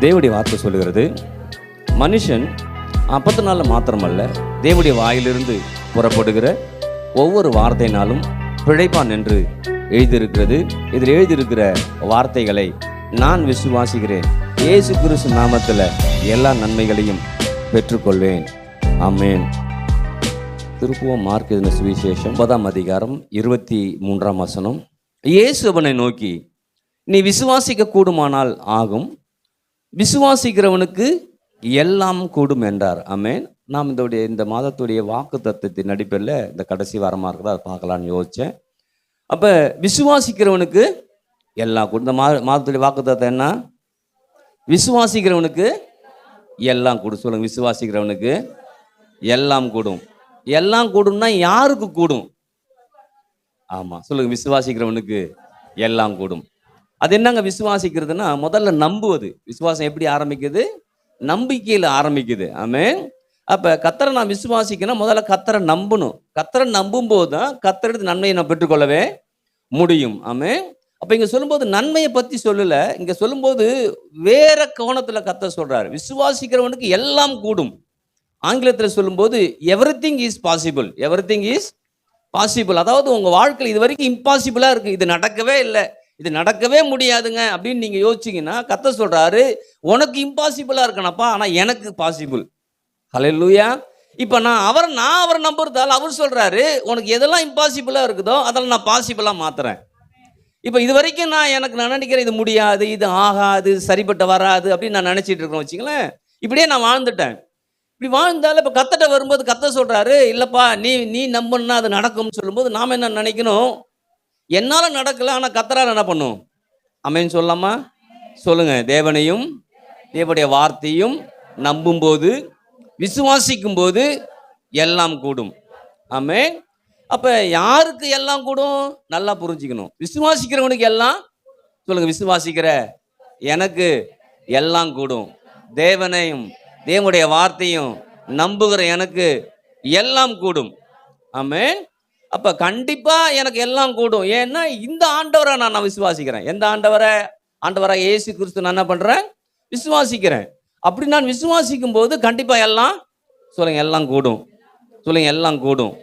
தேவனுடைய வார்த்தை சொல்லுகிறது, மனுஷன் அப்பத்தினால மாத்திரமல்ல, தேவனுடைய வாயிலிருந்து புறப்படுகிற ஒவ்வொரு வார்த்தையினாலும் பிழைப்பான் என்று எழுதியிருக்கிறது. இதில் எழுதியிருக்கிற வார்த்தைகளை நான் விசுவாசிக்கிறேன். இயேசு கிறிஸ்து நாமத்தில் எல்லா நன்மைகளையும் பெற்றுக்கொள்வேன். ஆமென். திருப்புவம் மார்க் எழுதின சுவிசேஷம் 9ஆம் அதிகாரம் 23ஆம் வசனம். இயேசு அவனை நோக்கி, நீ விசுவாசிக்க கூடுமானால் ஆகும், விசுவாசிக்கிறவனுக்கு எல்லாம் கூடும் என்றார். ஆமென். நாம் இந்த மாதத்துடைய வாக்கு தத்துவத்தின் அடிப்படையில் இந்த கடைசி வாரமாக இருக்கிறதா அதை பார்க்கலான்னு யோசித்தேன். அப்போ விசுவாசிக்கிறவனுக்கு எல்லாம் கூடும். இந்த மாதத்துடைய வாக்கு தத்துவம் என்ன? விசுவாசிக்கிறவனுக்கு எல்லாம் கூடும். சொல்லுங்க, விசுவாசிக்கிறவனுக்கு எல்லாம் கூடும். எல்லாம் கூடும்னா யாருக்கு கூடும்? ஆமாம், சொல்லுங்க, விசுவாசிக்கிறவனுக்கு எல்லாம் கூடும். அது என்னங்க விசுவாசிக்கிறதுனா? முதல்ல நம்புவது. விசுவாசம் எப்படி ஆரம்பிக்குது? நம்பிக்கையில் ஆரம்பிக்குது. ஆமென். அப்போ கர்த்தரை நான் விசுவாசிக்கணும், முதல்ல கர்த்தரை நம்பணும். கர்த்தரை நம்பும் போது தான் கர்த்தருக்கு நன்மையை நான் பெற்றுக்கொள்ளவே முடியும். ஆமென். அப்போ இங்கே சொல்லும்போது நன்மையை பற்றி சொல்லலை, இங்கே சொல்லும்போது வேற கோணத்தில் கர்த்தர் சொல்கிறார். விசுவாசிக்கிறவனுக்கு எல்லாம் கூடும். ஆங்கிலத்தில் சொல்லும்போது everything is possible. Everything is possible. அதாவது உங்கள் வாழ்க்கையில் இது வரைக்கும் இம்பாசிபிளாக இருக்குது, இது நடக்கவே இல்லை, இது நடக்கவே முடியாதுங்க அப்படின்னு நீங்கள் யோசிச்சிங்கன்னா கர்த்தர் சொல்கிறாரு, உனக்கு இம்பாசிபிளாக இருக்கணப்பா, ஆனால் எனக்கு பாசிபிள். ஹல்லேலூயா. இப்போ நான் அவரை நம்புறதால அவர் சொல்கிறாரு, உனக்கு எதெல்லாம் இம்பாசிபிளாக இருக்குதோ அதெல்லாம் நான் பாசிபிளாக மாற்றுறேன். இப்போ இது வரைக்கும் நான் நினைக்கிறேன் இது முடியாது, இது ஆகாது, சரிப்பட்டு வராது அப்படின்னு நான் நினச்சிட்டு இருக்கேன் வச்சுங்களேன். இப்படியே நான் வாழ்ந்துட்டேன். இப்படி வாழ்ந்தாலும் இப்போ கர்த்தர்ட்ட வரும்போது கர்த்தர் சொல்கிறாரு, இல்லைப்பா நீ நம்புன்னா அது நடக்கும்னு சொல்லும்போது நாம் என்ன நினைக்கணும்? என்னால் நடக்கலை, ஆனால் கர்த்தரால் என்ன பண்ணும்? ஆமென் சொல்லலாமா? சொல்லுங்கள். தேவனையும் தேவனுடைய வார்த்தையும் நம்பும்போது, விசுவாசிக்கும் போது எல்லாம் கூடும். ஆமென். அப்போ யாருக்கு எல்லாம் கூடும்? நல்லா புரிஞ்சுக்கணும். விசுவாசிக்கிறவனுக்கு எல்லாம், சொல்லுங்கள், விசுவாசிக்கிற எனக்கு எல்லாம் கூடும். தேவனையும் தேவனுடைய வார்த்தையும் நம்புகிற எனக்கு எல்லாம் கூடும். ஆமென். அப்போ கண்டிப்பாக எனக்கு எல்லாம் கூடும். ஏன்னா இந்த ஆண்டவரை நான் விசுவாசிக்கிறேன். எந்த ஆண்டவரை? ஆண்டவராக இயேசு கிறிஸ்து நான் என்ன பண்ணுறேன்? விசுவாசிக்கிறேன். அப்படி நான் விசுவாசிக்கும் போது கண்டிப்பாக எல்லாம், சொல்லுங்கள், எல்லாம் கூடும். சொல்லுங்கள், எல்லாம் கூடும்.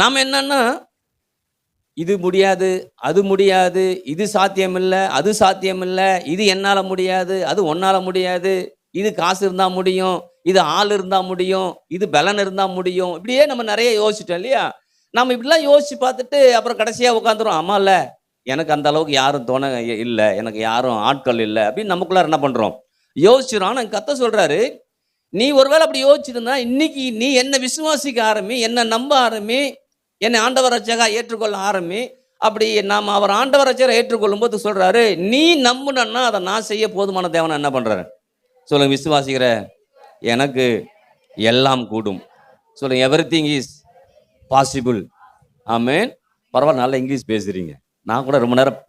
நாம் என்னன்னா, இது முடியாது, அது முடியாது, இது சாத்தியமில்லை, அது சாத்தியமில்லை, இது என்னால் முடியாது, அது உன்னால் முடியாது, இது காசு இருந்தால் முடியும், இது ஆள் இருந்தால் முடியும், இது பலன் இருந்தால் முடியும், இப்படியே நம்ம நிறைய யோசிச்சிட்டோம் இல்லையா? நம்ம இப்படிலாம் யோசித்து பார்த்துட்டு அப்புறம் கடைசியாக உட்காந்துரும், ஆமாம் இல்லை, எனக்கு அந்த அளவுக்கு யாரும் துணை இல்லை, எனக்கு யாரும் ஆட்கள் இல்லை அப்படின்னு நமக்குள்ளார என்ன பண்ணுறோம்? யோசிச்சிடும். ஆனால் கர்த்தர் சொல்கிறாரு, நீ ஒருவேளை அப்படி யோசிச்சிருந்தா இன்னைக்கு நீ என்னை விசுவாசிக்க ஆரம்பி, என்னை நம்ப ஆரம்பி, என்னை ஆண்டவர் ரட்சகராக ஏற்றுக்கொள்ள ஆரம்பி. அப்படி நாம் அவர் ஆண்டவர் ரட்சகராக ஏற்றுக்கொள்ளும் போது சொல்கிறாரு, நீ நம்புனா அதை நான் செய்ய போதுமான தேவனை என்ன பண்ணுறாரு? சொல்லுங்க, விசுவாசிக்கிற எனக்கு எல்லாம் கூடும். சொல்லுங்க, எவ்ரிதிங் இஸ் பாசிபிள். ஆமென். பரவாயில்ல, நல்லா இங்கிலீஷ் பேசுகிறீங்க. நான் கூட ரொம்ப நேரம்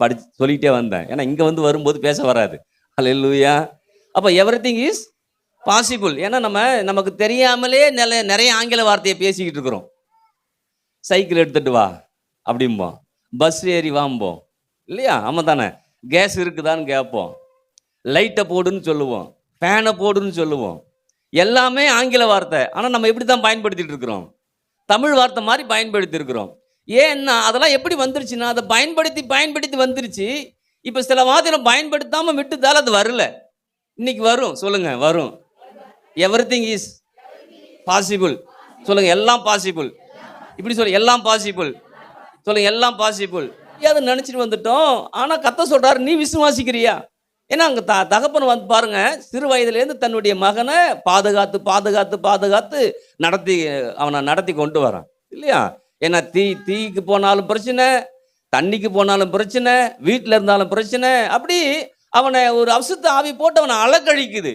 சொல்லிகிட்டே வந்தேன், ஏன்னா இங்கே வரும்போது பேச வராது. ஹல்லேலூயா. அப்போ எவ்ரிதிங் இஸ் பாசிபிள். ஏன்னா நமக்கு தெரியாமலே நிறைய ஆங்கில வார்த்தையை பேசிக்கிட்டு இருக்கிறோம். சைக்கிள் எடுத்துட்டு வா அப்படிம்போம், பஸ் ஏறி வாம்போம் இல்லையா? ஆமாம் தானே? கேஸ் இருக்குதான்னு கேட்போம், லைட்டை போடுன்னு சொல்லுவோம், ஃபேனை போடுன்னு சொல்லுவோம். எல்லாமே ஆங்கில வார்த்தை. ஆனால் நம்ம எப்படி தான் பயன்படுத்திட்டு இருக்கிறோம்? தமிழ் வார்த்தை மாதிரி பயன்படுத்தி இருக்கிறோம். ஏன்னா அதெல்லாம் எப்படி வந்துருச்சுன்னா, அதை பயன்படுத்தி வந்துருச்சு. இப்போ சில வார்த்தை பயன்படுத்தாமல் விட்டுதால் அது வரல. இன்னைக்கு வரும். சொல்லுங்க, வரும். Everything is possible. சொல்லுங்க, எல்லாம் பாசிபிள். இப்படி சொல்லு, எல்லாம் பாசிபிள். சொல்லுங்க, எல்லாம் பாசிபிள். அதை நினச்சிட்டு வந்துட்டோம். ஆனால் கர்த்தர் சொல்கிறார், நீ விசுவாசிக்கிறியா? ஏன்னா அங்கே தகப்பன் பாருங்க, சிறு வயதுலேருந்து தன்னுடைய மகனை பாதுகாத்து அவனை நடத்தி கொண்டு வரான் இல்லையா? ஏன்னா தீக்கு போனாலும் பிரச்சனை, தண்ணிக்கு போனாலும் பிரச்சனை, வீட்டில் இருந்தாலும் பிரச்சனை. அப்படி அவனை ஒரு அசுத்த ஆவி போட்டு அவனை அலக்கழிக்குது.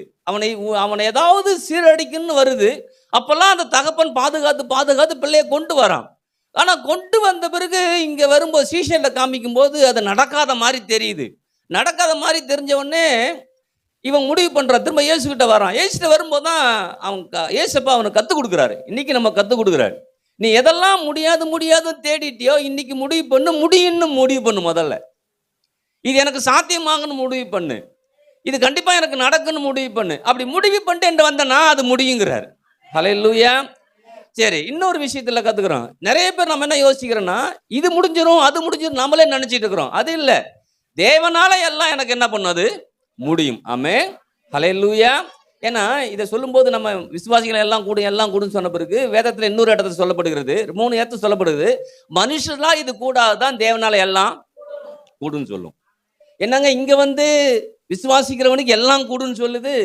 அவனை ஏதாவது சீரடிக்குன்னு வருது. அப்போல்லாம் அந்த தகப்பன் பாதுகாத்து பிள்ளையை கொண்டு வரான். ஆனால் கொண்டு வந்த பிறகு இங்கே வரும்போது சீஷனில் காமிக்கும் போது அது நடக்காத மாதிரி தெரியுது. நடக்காத மாதிரி தெரிஞ்ச உடனே இவன் முடிவு பண்ணுறான், திரும்ப இயேசுகிட்ட வரான். இயேசுகிட்ட வரும்போது தான் இயேசுப்பா அவனுக்கு கற்றுக் கொடுக்குறாரு. இன்னைக்கு நம்ம கற்றுக் கொடுக்குறாரு. நீ எதெல்லாம் முடியாதுன்னு தேடிட்டியோ இன்னைக்கு முடியும்னு முடிவு பண்ணு. முதல்ல இது எனக்கு சாத்தியமாகன்னு முடிவு பண்ணு. இது கண்டிப்பா எனக்கு நடக்குன்னு முடிவு பண்ணு. அப்படி முடிவு பண்ணிட்டு என்கிட்ட வந்தனா அது முடியுங்கிறார். ஹல்லேலூயா. சரி, இன்னொரு விஷயத்துல கத்துக்கிறோம். நிறைய பேர் நம்ம என்ன யோசிக்கிறோம்னா, இது முடிஞ்சிரும் அது முடிஞ்சிரும் நம்மளே நினைச்சிட்டு இருக்கிறோம். அது இல்ல. தேவனால எல்லாம் எனக்கு என்ன பண்ணும், அது முடியும். ஆமென். ஹல்லேலூயா. ஏன்னா இதை சொல்லும்போது நம்ம விசுவாசிகள் எல்லாம் கூடும் எல்லாம் கூடும் சொன்ன பிறகு வேதத்துல இன்னொரு இடத்துல சொல்லப்படுகிறது, 3 இடத்துல சொல்லப்படுது, மனுஷர்களா இது கூடாதான் தேவனால எல்லாம் கூடுன்னு சொல்லும். என்னங்க இங்க வந்து விசுவாசிக்கிறவனுக்கு எல்லாம் கூடுன்னு சொல்லுது,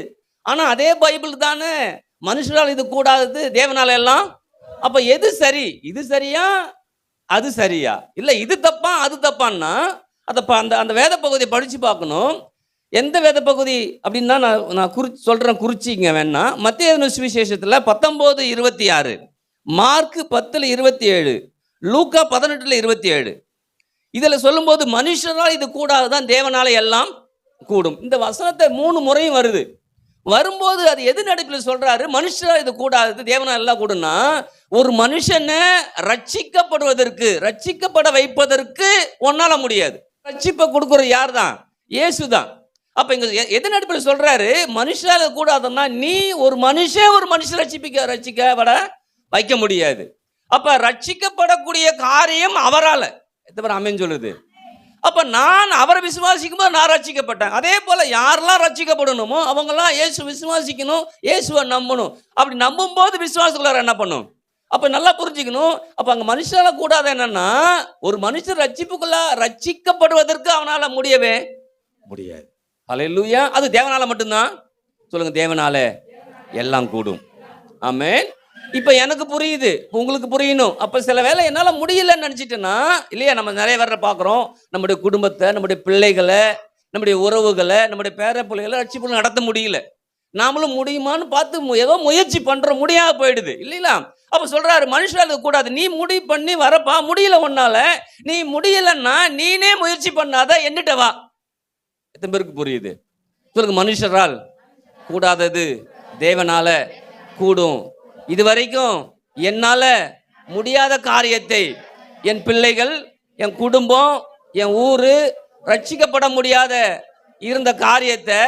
ஆனா அதே பைபிள் தானே மனுஷரால் இது கூடாதது தேவனால எல்லாம். அப்ப எது சரி? இது சரியா அது சரியா? இல்ல இது தப்பா அது தப்பான்னா அந்த அந்த அந்த வேத பகுதியை படிச்சு பார்க்கணும். எந்த வேத பகுதி அப்படின்னா நான் சொல்றேன், குறிச்சிங்க வேணா. மத்தேயு சுவிசேஷத்துல 19:26, மார்க் 10:27, லூக்கா 18:27. இதுல சொல்லும்போது மனுஷரால் இது கூடாதுதான் தேவனால எல்லாம் கூடும். இந்த வசனத்தை 3 முறையும் வருது. வரும்போது அது எது நடிப்பில் சொல்றாரு? மனுஷரால் இது கூடாது தேவனால எல்லாம் கூடும்னா, ஒரு மனுஷனை ரட்சிக்கப்படுவதற்கு, ரட்சிக்கப்பட வைப்பதற்கு ஒன்னால முடியாது. ரட்சிப்பை கொடுக்கிறது யார் தான்? இயேசு தான். அப்ப இங்க எது நடிப்பில் சொல்றாரு? மனுஷரால் கூடாதுன்னா, நீ ஒரு மனுஷன் ரட்சிக்கப்பட வைக்க முடியாது. அப்ப ரட்சிக்கப்படக்கூடிய காரியம் அவரால. ஆமென் சொல்லுது. அப்ப நான் அவரை விசுவாசிக்கும் போது நான் ரட்சிக்கப்பட்டேன். அதே போல யாரெல்லாம் ரட்சிக்கப்படணுமோ அவங்கெல்லாம் இயேசு விசுவாசிக்கணும், இயேசுவை நம்பணும். அப்படி நம்பும் போது விசுவாசக்குள்ளார என்ன பண்ணும்? அப்ப நல்லா புரிஞ்சுக்கணும். அப்ப அங்க மனுஷனால கூடாது என்னன்னா, ஒரு மனுஷன் ரட்சிக்கப்படுவதற்கு அவனால முடியவே முடியாது. ஹல்லேலூயா. அது தேவனால மட்டும்தான். சொல்லுங்க, தேவனால எல்லாம் கூடும். ஆமென். இப்ப எனக்கு புரியுது, உங்களுக்கு புரியணும். அப்ப சில வேளை என்னால முடியலன்னு நினைச்சிட்டேன்னா இல்லையா, நம்ம நிறைய பேரை பார்க்கிறோம், நம்முடைய குடும்பத்தை, நம்முடைய பிள்ளைகளை, நம்முடைய உறவுகளை, நம்முடைய பேர பிள்ளைகளை ரட்சிப்பு நடத்த முடியல. நாமளும் முடியுமான்னு பார்த்து ஏதோ முயற்சி பண்றோம், முடியாம போயிடுது இல்லைங்களா. அப்ப சொல்றாரு, மனுஷால கூடாது, நீ முடிவு பண்ணி வரப்பா, முடியல உன்னால, நீ முடியலன்னா நீனே முயற்சி பண்ணாத, என்னட்ட வா. எத்தனை பேருக்கு புரியுது? சொல்லுங்க, மனுஷரால் கூடாதது தேவனால கூடும். இதுவரைக்கும் என்னால முடியாத காரியத்தை என் பிள்ளைகள், என் குடும்பம், என் ஊரு ரட்சிக்கப்பட முடியாத இருந்த காரியத்தை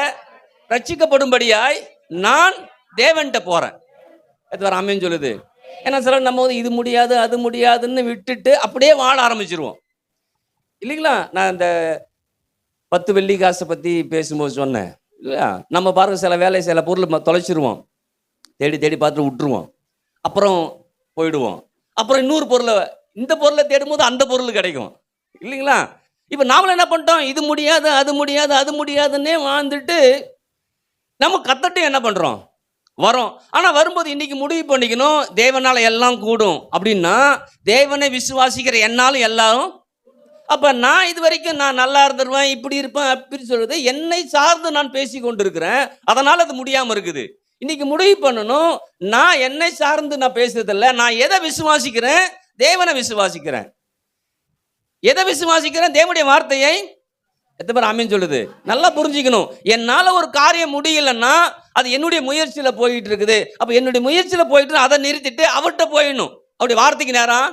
ரட்சிக்கப்படும்படியாய் நான் தேவன்கிட்ட போறேன். ஆமென் சொல்லுது. ஏன்னா சில நம்ம இது முடியாது அது முடியாதுன்னு விட்டுட்டு அப்படியே வாழ ஆரம்பிச்சிருவோம் இல்லைங்களா. நான் இந்த 10 வெள்ளி காசை பத்தி பேசும்போது சொன்னேன் இல்லையா. நம்ம பாருங்க, சில வேலை சில பொருள் தொலைச்சிருவோம், தேடி தேடி பார்த்துட்டு விட்டுருவோம், அப்புறம் போயிடுவோம். அப்புறம் இன்னொரு பொருளை, இந்த பொருளை தேடும்போது அந்த பொருள் கிடைக்கும் இல்லைங்களா. இப்போ நாமளும் என்ன பண்ணிட்டோம், இது முடியாது அது முடியாது அது முடியாதுன்னே வாழ்ந்துட்டு நம்ம கத்தட்டும் என்ன பண்ணுறோம், வரோம். ஆனால் வரும்போது இன்னைக்கு முடிவு பண்ணிக்கணும், தேவனால் எல்லாம் கூடும் அப்படின்னா தேவனை விசுவாசிக்கிற என்னாலும் எல்லாரும். அப்போ நான் இது வரைக்கும் நான் நல்லா இருந்துருவேன், இப்படி இருப்பேன் அப்படின்னு சொல்றது என்னை சார்ந்து நான் பேசி கொண்டிருக்கிறேன், அதனால் அது முடியாமல் இருக்குது. இன்னைக்கு முடிவு பண்ணணும், நான் என்னை சார்ந்து நான் பேசுறதில்ல, நான் எதை விசுவாசிக்கிறேன்? தேவனை விசுவாசிக்கிறேன். எதை விசுவாசிக்கிறேன்? தேவனுடைய வார்த்தையை. எத்தனை பேர் ஆமென் சொல்லுது? நல்லா புரிஞ்சுக்கணும். என்னால ஒரு காரியம் முடியலன்னா அது என்னுடைய முயற்சியில போயிட்டு இருக்குது. அப்ப என்னுடைய முயற்சியில போயிட்டு அதை நிறுத்திட்டு அவர்கிட்ட போயிடணும், அப்படி வார்த்தைக்கு நேரம்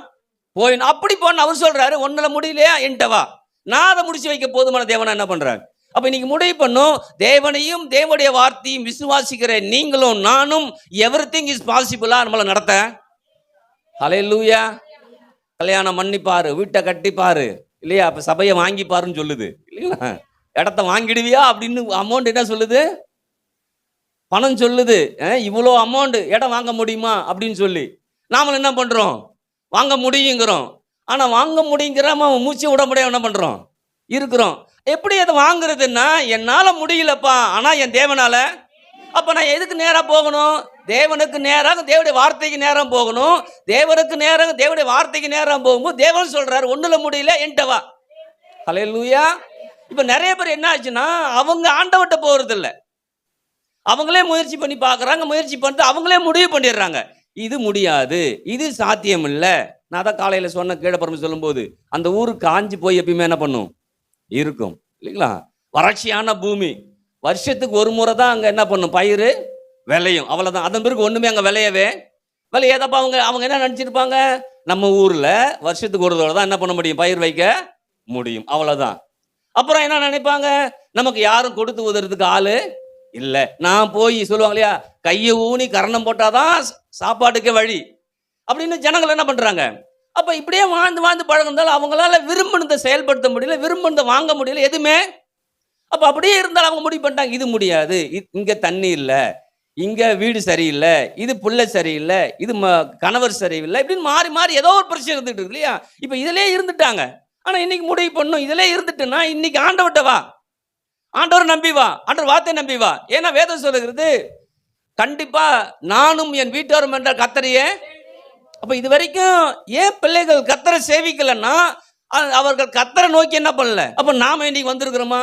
போயிடணும். அப்படி போன அவர் சொல்றாரு, ஒன்னால முடியலையா என்கிட்ட வா, நான் அதை முடிச்சு வைக்க போதுமான தேவனா என்ன பண்றாரு. அப்ப இன்னைக்கு முடிவு பண்ணும், தேவனையும் தேவனுடைய வார்த்தையும் விசுவாசிக்கிற நீங்களும் நானும் எவ்ரிதிங் இஸ் பாசிபிளா நம்மள நடத்த. ஹல்லேலூயா. கல்யாணம் பண்ணிப்பாரு, வீட்டை கட்டிப்பாரு இல்லையா, அப்ப சபையை வாங்கிப்பாருன்னு சொல்லுது இல்லைங்களா. இடத்த வாங்கிடுவியா அப்படின்னு அமௌண்ட் என்ன சொல்லுது, பணம் சொல்லுது. இவ்வளோ அமௌண்ட் இடம் வாங்க முடியுமா அப்படின்னு சொல்லி நாமளும் என்ன பண்றோம், வாங்க முடியுங்கிறோம். ஆனா வாங்க முடியுங்கிறாம மூச்சு விட முடியாது என்ன பண்றோம் இருக்கிறோம். எப்படி அதை வாங்குறதுன்னா, என்னால முடியலப்பா ஆனா என் தேவனால. அப்ப நான் எதுக்கு நேரா போகணும்? தேவனுக்கு நேராக தேவனுடைய வார்த்தைக்கு நேரம் போகணும். தேவனுக்கு நேராக தேவனுடைய வார்த்தைக்கு நேரம் போகும்போது தேவன் சொல்றாரு, ஒண்ணுல முடியல என்கிட்ட வா. ஹல்லேலூயா. இப்ப நிறைய பேர் என்ன ஆச்சுன்னா, அவங்க ஆண்டவர்கிட்ட போறது இல்லை, அவங்களே முயற்சி பண்ணி பார்க்குறாங்க, முயற்சி பண்ணிட்டு அவங்களே முடிவு பண்ணிடுறாங்க, இது முடியாது, இது சாத்தியம் இல்லை. நான் தான் காலையில் சொன்ன கீழப்பரம்பு சொல்லும்போது, அந்த ஊரு காஞ்சி போய் எப்பயுமே என்ன பண்ணும் இருக்கும் இல்லைங்களா. வறட்சியான பூமி, வருஷத்துக்கு ஒரு முறை தான் அங்கே என்ன பண்ணும், பயிர் விளையும், அவ்வளோதான். அதன் பிறகு ஒன்றுமே அங்கே விளையாதப்பா. அவங்க என்ன நினச்சிருப்பாங்க, நம்ம ஊரில் வருஷத்துக்கு ஒரு தடவை தான் என்ன பண்ண முடியும், பயிர் வைக்க முடியும், அவ்வளோதான். அப்புறம் என்ன நினைப்பாங்க, நமக்கு யாரும் கொடுத்து உதறதுக்கு ஆளு இல்ல. நான் போய் சொல்லுவாங்க இல்லையா, கையை ஊனி கரணம் போட்டாதான் சாப்பாட்டுக்கே வழி அப்படின்னு ஜனங்கள் என்ன பண்றாங்க. அப்ப இப்படியே வாழ்ந்து வாழ்ந்து பழகிருந்தாலும் அவங்களால விரும்பினதை செயல்படுத்த முடியல, விரும்பினதை வாங்க முடியல எதுவுமே. அப்ப அப்படியே இருந்தாலும் அவங்க முடிவு பண்ணிட்டாங்க, இது முடியாது, இங்க தண்ணி இல்ல, இங்க வீடு சரியில்லை, இது புள்ள சரியில்லை, இது கணவர் சரியில்லை, இப்படின்னு மாறி மாறி ஏதோ ஒரு பிரச்சனை இருந்துட்டு இருக்கு இல்லையா. இப்ப இதுலயே இருந்துட்டாங்க. ஆனா இன்னைக்கு முடிவு பண்ணும், இதுலயே இருந்துட்டுன்னா இன்னைக்கு ஆண்டவர்கிட்ட வா, ஆண்டவர் நம்பி வா, ஆண்டவர் வார்த்தை நம்பி வா. ஏன்னா வேதம் சொல்லுகிறது, கண்டிப்பா நானும் என் வீட்டாரும் என்ற கர்த்தரையே. அப்ப இது வரைக்கும் ஏன் பிள்ளைகள் கர்த்தரை சேவிக்கலன்னா அவர்கள் கர்த்தரை நோக்கி என்ன பண்ணல. அப்ப நாம இன்னைக்கு வந்திருக்கிறோமா?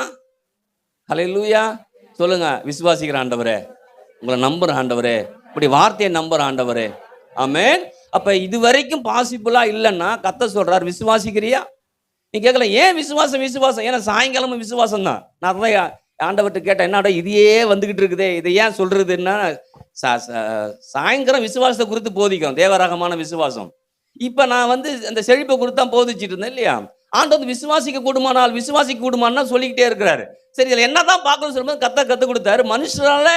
ஹல்லேலூயா சொல்லுங்க. விசுவாசிக்கிற ஆண்டவரே, உங்களை நம்புற ஆண்டவரே, இப்படி வார்த்தையை நம்புற ஆண்டவரே, ஆமென். அப்ப இது வரைக்கும் பாசிபிளா இல்லைன்னா கர்த்தர் சொல்றார், விசுவாசிக்கிறியா? நீ கேட்கல, ஏன் விசுவாசம் விசுவாசம்? ஏன்னா சாயங்காலமும் விசுவாசம் தான். நான் தான் ஆண்டவர்கிட்ட கேட்டேன், என்னடா இதையே வந்துகிட்டு இருக்குதே, இதை ஏன் சொல்றதுன்னா சாயங்காலம் விசுவாசத்தை குறித்து போதிக்கும், தேவராகமான விசுவாசம். இப்ப நான் அந்த செழிப்பை குறித்து தான் போதிச்சுட்டு இருந்தேன் இல்லையா. ஆண்டவர் விசுவாசிக்க கூடுமானால் விசுவாசிக்க கூடுமானா சொல்லிக்கிட்டே இருக்கிறாரு. சரி, இதுல என்னதான் பார்க்கணும்னு சொல்லும்போது கத்து கொடுத்தாரு. மனுஷனால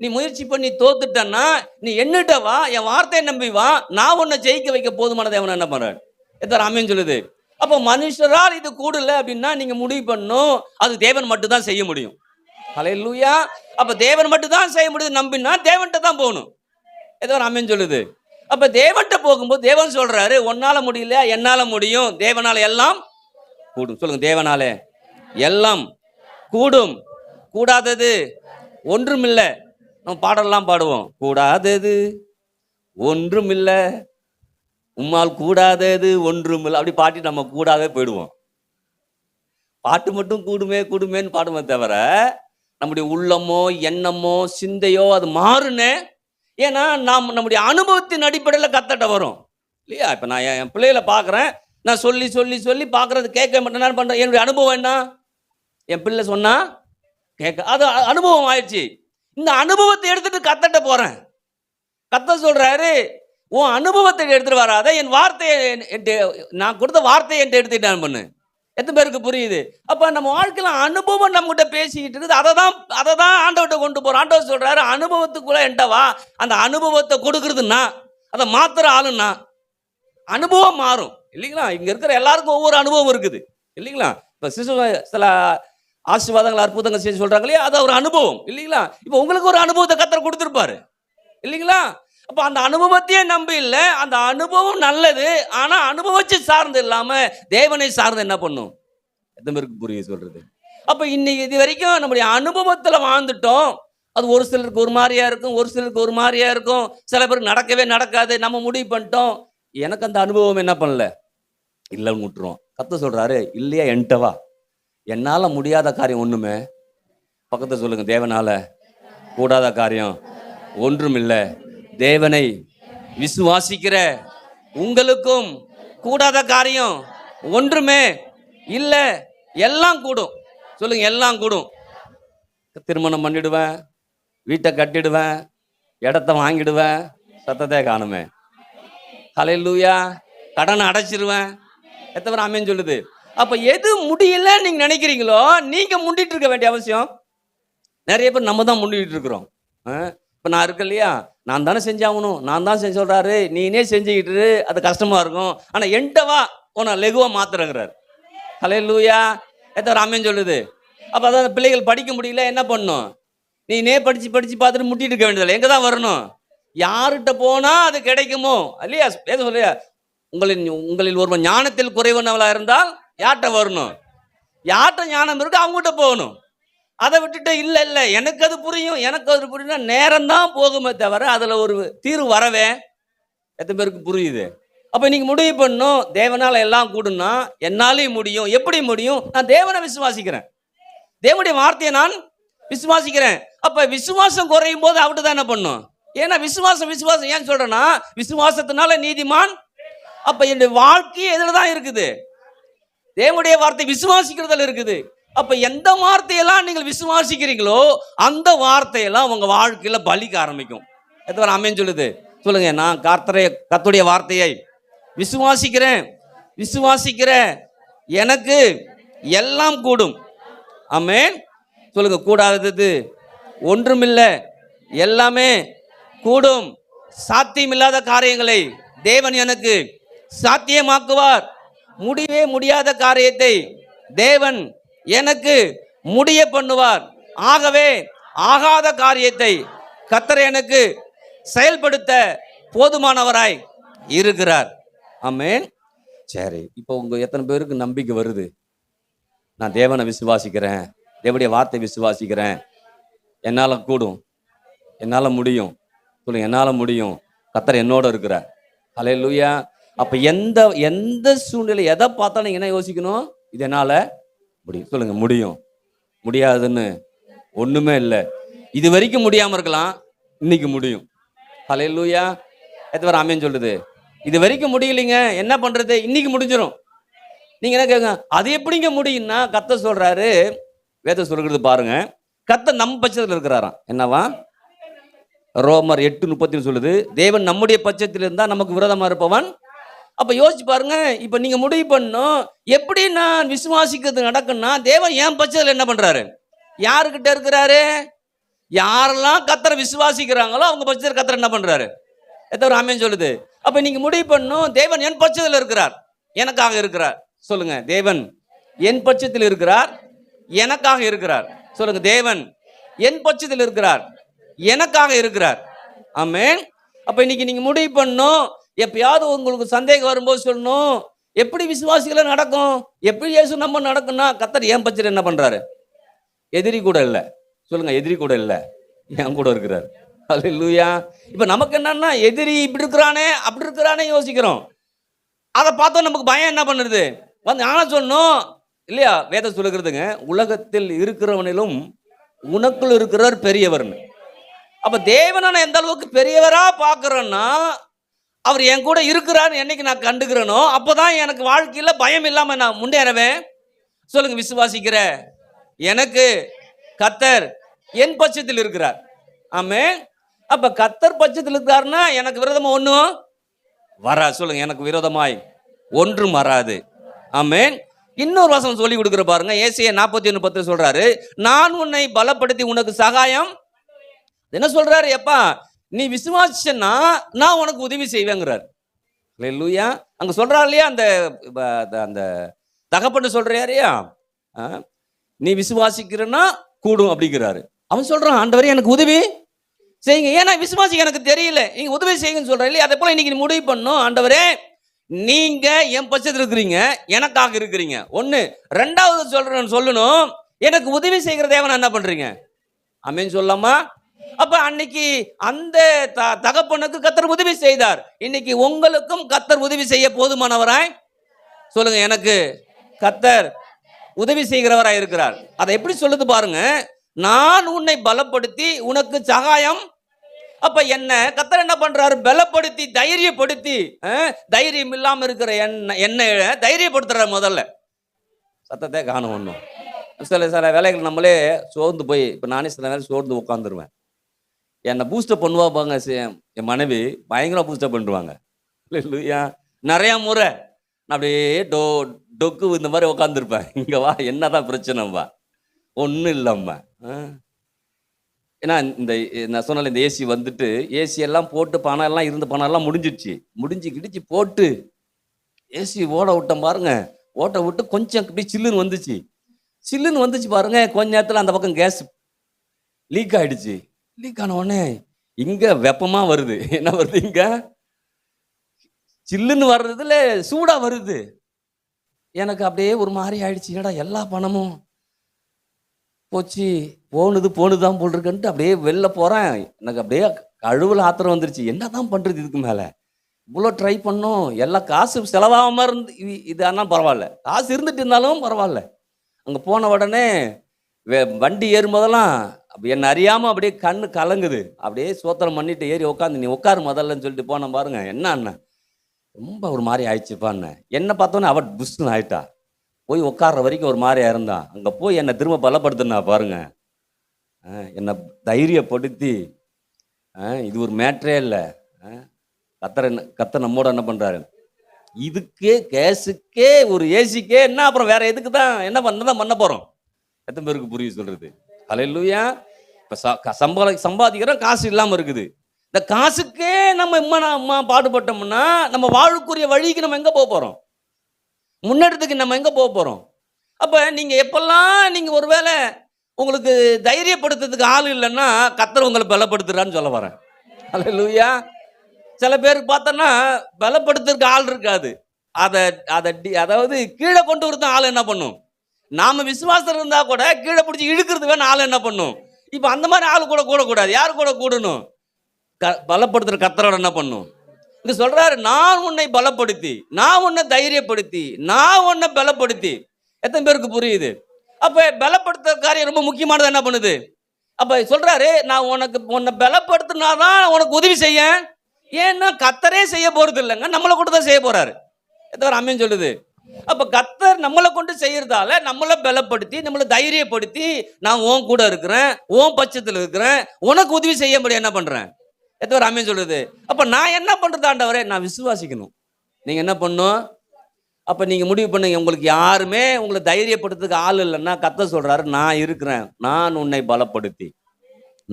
நீ முயற்சி பண்ணி தோத்துட்டன்னா நீ என்னட்ட வா, என் வார்த்தையை நம்பி வா, நான் உன்னை ஜெயிக்க வைக்க போதுமான தேவன் என்ன பண்றாரு. எத்தனை ஆமென் சொல்லுது. அப்போ மனுஷரால் இது கூடல அப்படின்னா நீங்க முடிவு பண்ணும், அது தேவன் மட்டும் தான் செய்ய முடியும். ஹல்லேலூயா. அப்ப தேவன் மட்டும் தான் செய்ய முடியும் நம்பினா தேவன்கிட்ட தான் போகணும். ஏதோ ஆமென் சொல்லுது. அப்ப தேவன்கிட்ட போகும்போது தேவன் சொல்றாரு, உன்னால முடியல, என்னால முடியும், தேவனால எல்லாம் கூடும். சொல்லுங்க, தேவனால எல்லாம் கூடும், கூடாதது ஒன்றுமில்ல. நம்ம பாடலாம் பாடுவோம், கூடாதது ஒன்றுமில்ல, உம்மால் கூடாதது ஒன்றுமில்லை, அப்படி பாட்டி நம்ம கூடாதே போயிடுவோம். பாட்டு மட்டும் கூடுமே கூடுமேன்னு பாடுமே தவிர நம்முடைய உள்ளமோ எண்ணமோ சிந்தையோ அது மாறுனே. ஏன்னா நாம் நம்முடைய அனுபவத்தின் அடிப்படையில் கத்தட்ட வரும் இல்லையா. இப்போ நான் என் பிள்ளைகளை பார்க்குறேன், நான் சொல்லி சொல்லி சொல்லி பார்க்குறது கேட்க மாட்டேன். என்ன பண்ணுறேன், என்னுடைய அனுபவம் என்ன, என் பிள்ளை சொன்னா கேட்க, அது அனுபவம் ஆயிடுச்சு. இந்த அனுபவத்தை எடுத்துட்டு கத்தட்ட போகிறேன். கத்த சொல்கிறாரு, உன் அனுபவத்தை எடுத்துட்டு வராத, என் வார்த்தையை, நான் கொடுத்த வார்த்தையை என்கிட்ட எடுத்துட்டு பண்ணு. எத்தனை பேருக்கு புரியுது? அப்ப நம்ம வாழ்க்கையில அனுபவம் நம்ம கிட்ட பேசிக்கிட்டு இருக்குது, அதை தான் ஆண்டவர்கிட்ட கொண்டு போறோம். ஆண்டவர் சொல்றாரு, அனுபவத்துக்குள்ள என்கிட்ட வா, அந்த அனுபவத்தை கொடுக்குறதுன்னா அதை மாத்திர ஆளுன்னா அனுபவம் மாறும் இல்லைங்களா. இங்க இருக்கிற எல்லாருக்கும் ஒவ்வொரு அனுபவம் இருக்குது இல்லைங்களா. இப்ப சில ஆசீர்வாதங்கள் அற்புதங்கள் செய்து சொல்றாங்க இல்லையா, அது ஒரு அனுபவம் இல்லைங்களா. இப்ப உங்களுக்கு ஒரு அனுபவத்தை கர்த்தர் கொடுத்துருப்பாரு இல்லைங்களா. அப்ப அந்த அனுபவத்தையே நம்பி இல்லை, அந்த அனுபவம் நல்லது, ஆனா அனுபவத்தை சார்ந்து இல்லாம தேவனை சார்ந்து என்ன பண்ணும். எத்தனை பேருக்கு புரியுது சொல்றது. அப்ப இன்னைக்கு இது வரைக்கும் நம்முடைய அனுபவத்துல வாழ்ந்துட்டோம். அது ஒரு சிலருக்கு ஒரு மாதிரியா இருக்கும், ஒரு சிலருக்கு ஒரு மாதிரியா இருக்கும், சில பேருக்கு நடக்கவே நடக்காது. நம்ம முடிவு பண்ணிட்டோம், எனக்கு அந்த அனுபவம் என்ன பண்ணல, இல்லைன்னு விட்டுருவோம். கர்த்தர் சொல்றாரு, இல்லையா என்கிட்ட வா, என்னால முடியாத காரியம் ஒண்ணுமே. பக்கத்துல சொல்லுங்க, தேவனால கூடாத காரியம் ஒன்றும் இல்லை. தேவனை விசுவாசிக்கிற உங்களுக்கும் கூடாத காரியம் ஒன்றுமே இல்லை, எல்லாம் கூடும். சொல்லுங்க, எல்லாம் கூடும். திருமணம் பண்ணிடுவேன், வீட்டை கட்டிடுவேன், இடத்த வாங்கிடுவேன், சத்தத்தை காணுமே. ஹல்லேலூயா. கடனை அடைச்சிருவேன். எத்தனை ஆமென் சொல்லுது. அப்ப எது முடியல நீங்க நினைக்கிறீங்களோ நீங்க முண்டிட்டு இருக்க வேண்டிய அவசியம். நிறைய பேர் நம்ம தான் முண்டிட்டு இருக்கிறோம். இப்ப நான் இருக்க இல்லையா, நான் தானே செஞ்சாகணும், நான் தான் செஞ்சு சொல்றாரு, நீனே செஞ்சுக்கிட்டு அது கஷ்டமா இருக்கும், ஆனா என்கிட்ட உன லெகுவா மாத்துறங்கிறார். ஹல்லேலூயா. எத்தனை ஆமென் சொல்லுது. அப்ப அதான் பிள்ளைகள் படிக்க முடியல, என்ன பண்ணும், நீனே படிச்சு படிச்சு பார்த்துட்டு முட்டிட்டு இருக்க வேண்டியதில்லை, எங்க தான் வரணும், யார்கிட்ட போனா அது கிடைக்குமோ இல்லையா. ஏதோ சொல்லியா, உங்களில் ஒருவன் ஞானத்தில் குறைவனவளா இருந்தால் யார்கிட்ட வரணும், யார்கிட்ட ஞானம் இருக்கு அவங்ககிட்ட போகணும். அதை விட்டுட்டு இல்லை இல்லை எனக்கு அது புரியும், எனக்கு அது புரியும்னா நேரம் தான் போகுமே தவிர அதுல ஒரு தீர்வு வரவே. எத்தனை பேருக்கு புரியுது. அப்ப நீங்க முடிவு பண்ணும், தேவனால எல்லாம் கூடுனா என்னாலையும் முடியும். எப்படி முடியும், நான் தேவனை விசுவாசிக்கிறேன், தேவனுடைய வார்த்தையை நான் விசுவாசிக்கிறேன். அப்ப விசுவாசம் குறையும் போது அவட்டு தான் என்ன பண்ணும். ஏன்னா விசுவாசம் விசுவாசம் ஏன் சொல்றேன்னா, விசுவாசத்தினால நீதிமான். அப்ப என்னுடைய வாழ்க்கை எதுல தான் இருக்குது, தேவனுடைய வார்த்தை விசுவாசிக்கிறதுல இருக்குது. அப்ப எந்த வார்த்தையெல்லாம் நீங்கள் விசுவாசிக்கிறீங்களோ அந்த வார்த்தையெல்லாம் உங்க வாழ்க்கையில பலிக்க ஆரம்பிக்கும். எத்தனை ஆமென் சொல்லுது. சொல்லுங்க, நான் கர்த்தருடைய வார்த்தையை விசுவாசிக்கிறேன், விசுவாசிக்கிறேன், எனக்கு எல்லாம் கூடும். ஆமென். சொல்லுங்க, கூடாதது ஒன்றுமில்லை, எல்லாமே கூடும். சாத்தியமில்லாத காரியங்களை தேவன் எனக்கு சாத்தியமாக்குவார். முடியவே முடியாத காரியத்தை தேவன் எனக்கு முடிய பண்ணுவார். ஆகவே ஆகாத காரியத்தை கர்த்தர் எனக்கு செயல்படுத்த போதுமானவராய் இருக்கிறார். ஆமென். சரி, இப்போ உங்க எத்தனை பேருக்கு நம்பிக்கை வருது? நான் தேவனை விசுவாசிக்கிறேன், தேவனுடைய வார்த்தை விசுவாசிக்கிறேன், என்னால கூடும், என்னால முடியும். சொல்லுங்க, என்னால முடியும், கர்த்தர் என்னோட இருக்கிறார். ஹல்லேலூயா. அப்ப எந்த எந்த சூழ்நிலை எதை பார்த்தாலும் நீங்க என்ன யோசிக்கணும்? இது என்னால முடியும். சொல்லுங்க, முடியும். முடியாதுன்னு ஒண்ணுமே இல்லை. இது வரைக்கும் முடியாம இருக்கலாம், இன்னைக்கு முடியும். ஹல்லேலூயா. எத்தனை பேர் ஆமென் சொல்லுது? இது வரைக்கும் முடியலைங்க, என்ன பண்றது? இன்னைக்கு முடிஞ்சிடும். நீங்க என்ன கேட்க, அது எப்படிங்க முடியும்னா, கர்த்தர் சொல்றாரு, வேதம் சொல்றது பாருங்க, கர்த்தர் நம்ம பட்சத்தில் இருக்கிறாராம். என்னவா? ரோமர் 8:30 சொல்லுது, தேவன் நம்முடைய பட்சத்தில் இருந்தா நமக்கு விரோதமா இருப்பவன். அப்ப யோசிச்சு பாருங்க. இப்ப நீங்க முடிவு பண்ணும், எப்படி நான் விசுவாசிக்கிறது நடக்கும்னா, தேவன் என் பட்சத்தில் என்ன பண்றாரு? யாருக்கிட்ட இருக்கிறாரு? யாரெல்லாம் கர்த்தரை விசுவாசிக்கிறாங்களோ அவங்க பட்சத்தில் கர்த்தர் என்ன பண்றாரு? எத்தனை ஆமென் சொல்லுது? அப்ப நீங்க முடிவு பண்ணும், தேவன் என் பட்சத்தில் இருக்கிறார், எனக்காக இருக்கிறார். சொல்லுங்க, தேவன் என் பட்சத்தில் இருக்கிறார், எனக்காக இருக்கிறார். சொல்லுங்க, தேவன் என் பட்சத்தில் இருக்கிறார், எனக்காக இருக்கிறார். ஆமென். அப்ப இன்னைக்கு நீங்க முடிவு பண்ணும், எப்பயாவது உங்களுக்கு சந்தேகம் வரும்போது சொல்லணும், எப்படி விசுவாசிகள நடக்கும், எப்படி இயேசு நம்ம நடக்கும்னா, கர்த்தர் என் பட்சத்தில் என்ன பண்றாரு? எதிரி கூட இல்லை. சொல்லுங்க, எதிரி கூட இல்லை, என் கூட இருக்கிறார். ஹல்லேலூயா. இப்ப நமக்கு என்னன்னா, எதிரி இப்படி இருக்கிறானே அப்படி இருக்கிறானே யோசிக்கிறோம். அதை பார்த்தோம் நமக்கு பயம் என்ன பண்ணுறது வந்து. ஆனால் சொன்னோம் இல்லையா, வேதம் சொல்லுகிறதுங்க, உலகத்தில் இருக்கிறவனிலும் உனக்குள் இருக்கிறவர் பெரியவர்னு. அப்ப தேவனை எந்த அளவுக்கு பெரியவரா பார்க்கிறோன்னா, அவர் என் கூட இருக்கிறான்னு என்னைக்கு நான் கண்டுக்கிறேனோ, அப்போதான் எனக்கு வாழ்க்கையில பயம் இல்லாம நான் முன்னேறவேன். சொல்லுங்க, விசுவாசிக்கிற எனக்கு கர்த்தர் என் பட்சத்தில் இருக்கிறார். ஆமென். அப்ப கர்த்தர் பட்சத்தில் இருக்கிறார்னா எனக்கு விரோதமா ஒண்ணும் வரா. சொல்லுங்க, எனக்கு விரோதமாய் ஒன்றும் வராது. ஆமென். இன்னொரு வசனம் சொல்லி கொடுக்குற பாருங்க, ஏசாயா 41:10 சொல்றாரு, நான் உன்னை பலப்படுத்தி உனக்கு சகாயம். என்ன சொல்றாரு? எப்பா நீ விசுவாசிச்சனா நான் உனக்கு உதவி செய்வேங்கிறார். ஹல்லேலூயா. அங்க சொல்றாரு இல்லையா, அந்த அந்த தகப்பன்னு சொல்றாருயா, நீ விசுவாசிக்கிறன்னா கூடும் அப்படிங்கிறாரு. அவன் சொல்றான், ஆண்டவரே எனக்கு உதவி செய்யுங்க, ஏன்னா விசுவாசிக்க எனக்கு தெரியல, நீங்க உதவி செய்யுங்கன்னு சொல்ற இல்லையா. அதே போல இன்னைக்கு முடிவு பண்ணும், ஆண்டவரே நீங்க என் பட்சத்தில் இருக்கிறீங்க, எனக்காக இருக்கிறீங்க. ஒண்ணு. ரெண்டாவது சொல்லணும், எனக்கு உதவி செய்கிற தேவன் என்ன பண்றீங்க? ஆமென் சொல்லாமா? அப்ப அன்னைக்கு அந்த தகப்பனுக்கு கர்த்தர் உதவி செய்தார். இன்னைக்கு உங்களுக்கும் கர்த்தர் உதவி செய்ய போதுமானவராய். சொல்லுங்க, எனக்கு கர்த்தர் உதவி செய்கிறவராய் இருக்கிறார். அதை எப்படி சொல்லுது பாருங்க, நான் உன்னை பலப்படுத்தி உனக்கு சகாயம். அப்ப என்ன கர்த்தர் என்ன பண்றாரு? பலப்படுத்தி தைரியப்படுத்தி, தைரியம் இல்லாம இருக்கிற என்ன தைரியப்படுத்துறாரு. முதல்ல சத்தத்தை காணும். ஒண்ணும் சில வேலைகள் நம்மளே சோர்ந்து போய், இப்ப நானே சில வேலை சோர்ந்து உட்காந்துருவேன். என்னை பூஸ்டப் பண்ணுவா பாங்க என் மனைவி, பயங்கரமா பூஸ்டப் பண்ணுவாங்க. இல்லையா, நிறைய முறை நான் அப்படியே டொக்கு இந்த மாதிரி உட்காந்துருப்பேன். இங்க வா, என்னதான் பிரச்சனைவா, ஒன்றும் இல்லம்மா. ஏன்னா இந்த நான் சொன்னால இந்த ஏசி வந்துட்டு, ஏசி எல்லாம் போட்டு பணம் எல்லாம் இருந்த பணம் எல்லாம் முடிஞ்சிடுச்சு. முடிஞ்சு கிடிச்சு போட்டு ஏசி ஓட விட்டேன் பாருங்க. ஓட்ட விட்டு கொஞ்சம் இப்படி சில்லுன்னு வந்துச்சு. சில்லுன்னு வந்துச்சு பாருங்க, கொஞ்ச நேரத்தில் அந்த பக்கம் கேஸ் லீக் ஆயிடுச்சு. லீக் ஆன உடனே இங்க வெப்பமா வருது. என்ன வருது? இங்க சில்லுன்னு வர்றதுல சூடா வருது. எனக்கு அப்படியே ஒரு மாதிரி ஆயிடுச்சு. என்னடா எல்லா பணமும் போச்சு, போனுதான் போல் இருக்குன்ட்டு அப்படியே வெளில போறேன். எனக்கு அப்படியே கழுவுல ஆத்திரம் வந்துருச்சு. என்னதான் பண்றது இதுக்கு மேல? இவ்வளோ ட்ரை பண்ணோம், எல்லாம் காசு செலவாகாம இருந்து இது ஆனால் பரவாயில்ல, காசு இருந்துட்டு இருந்தாலும் பரவாயில்ல. அங்கே போன உடனே வண்டி ஏறும்போதெல்லாம் என்னை அறியாமல் அப்படியே கண்ணு கலங்குது. அப்படியே சோத்திரம் பண்ணிட்டு ஏறி உட்காந்து, நீ உட்காரு முதல்லன்னு சொல்லிட்டு போனேன் பாருங்க. என்ன அண்ணன் ரொம்ப ஒரு மாதிரி ஆயிடுச்சுப்பான்னு. என்னை பார்த்தோன்னே அவள் புஷ்ன்னு ஆயிட்டா. போய் உட்கார்ற வரைக்கும் ஒரு மாதிரியா இருந்தான். அங்கே போய் என்னை திரும்ப பலப்படுத்தினா பாருங்க. என்னை தைரியப்படுத்தி, இது ஒரு மேட்ரே இல்லை, கர்த்தர் நம்மோட என்ன பண்றாரு, இதுக்கே கேஸுக்கே ஒரு ஏசிக்கே என்ன, அப்புறம் வேற எதுக்கு தான் என்ன பண்ண போறோம்? எத்தனை பேருக்கு புரியுது சொல்றது? ஹல்லேலூயா. இப்ப சம்பாதிக்கிறோம், காசு இல்லாம இருக்குது. இந்த காசுக்கே நம்ம அம்மா பாடுபட்டோம்னா நம்ம வாழ்வுக்குரிய வழிக்கு நம்ம எங்க போக போறோம்? முன்னெடுத்துக்கு நம்ம எங்க போக போறோம்? அப்ப நீங்க எப்பெல்லாம் நீங்க ஒருவேளை உங்களுக்கு தைரியப்படுத்துறதுக்கு ஆள் இல்லைன்னா கர்த்தர் உங்களை பலப்படுத்துறான்னு சொல்ல வரேன். ஹல்லேலூயா. சில பேருக்கு பார்த்தோன்னா பலப்படுத்துறதுக்கு ஆள் இருக்காது. அதாவது கீழே கொண்டு வரது ஆள் என்ன பண்ணும்? நாம விசுவாசம் இருந்தா கூட கீழே பிடிச்சி இழுக்கிறது வேணும் ஆள் என்ன பண்ணும்? இப்ப அந்த மாதிரி ஆள் கூட கூடக்கூடாது. யார் கூட கூடணும்? பலப்படுத்துற கர்த்தரோட என்ன பண்ணும்? இங்க சொல்றாரு, நான் உன்னை பலப்படுத்தி, நான் உன்னை தைரியப்படுத்தி, நான் உன்னை பலப்படுத்தி. எத்தனை பேருக்கு புரியுது? அப்ப பலப்படுத்துற காரியம் ரொம்ப முக்கியமானது. என்ன பண்ணுது? அப்ப சொல்றாரு, நான் உன்னை பலப்படுத்தினாதான் உனக்கு உதவி செய்ய. ஏன்னா கர்த்தரே செய்ய போறது இல்லைங்க, நம்மளை கொண்டு தான் செய்ய போறாரு. எத்தனை அம்மன் சொல்லுது? அப்ப கர்த்தர் நம்மளை கொண்டு செய்யறதால நம்மளை பலப்படுத்தி, நம்மளை தைரியப்படுத்தி, நான் உன் கூட இருக்கிறேன், உன் பட்சத்தில் இருக்கிறேன், உனக்கு உதவி செய்ய முடியும் என்ன பண்றேன்? எத்தனை அம்மன் சொல்லுது? அப்ப நான் என்ன பண்றது ஆண்டவரே? நான் விசுவாசிக்கணும். நீங்க என்ன பண்ணும்? அப்ப நீங்க முடிவு பண்ணுங்க. உங்களுக்கு யாருமே உங்களை தைரியப்படுத்துறதுக்கு ஆள் இல்லைன்னா கர்த்தர் சொல்றாரு, நான் இருக்கிறேன், நான் உன்னை பலப்படுத்தி,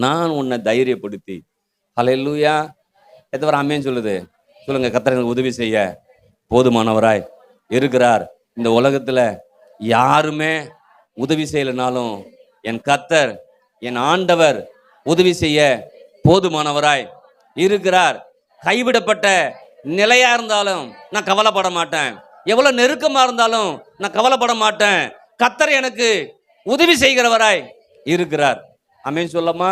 நான் உன்னை தைரியப்படுத்தி. ஹல்லேலூயா. எத்தனை அம்மன் சொல்லுது? சொல்லுங்க. கர்த்தர் எனக்கு உதவி செய்ய போதுமானவராய் இருக்கிறார். இந்த உலகத்துல யாருமே உதவி செய்யலைனாலும் என் கர்த்தர், என் ஆண்டவர் உதவி செய்ய போதுமானவராய் இருக்கிறார். கைவிடப்பட்ட நிலையா இருந்தாலும் நான் கவலைப்பட மாட்டேன். எவ்வளவு நெருக்கமா இருந்தாலும் நான் கவலைப்பட மாட்டேன். கர்த்தர் எனக்கு உதவி செய்கிறவராய் இருக்கிறார். ஆமென் சொல்லமா?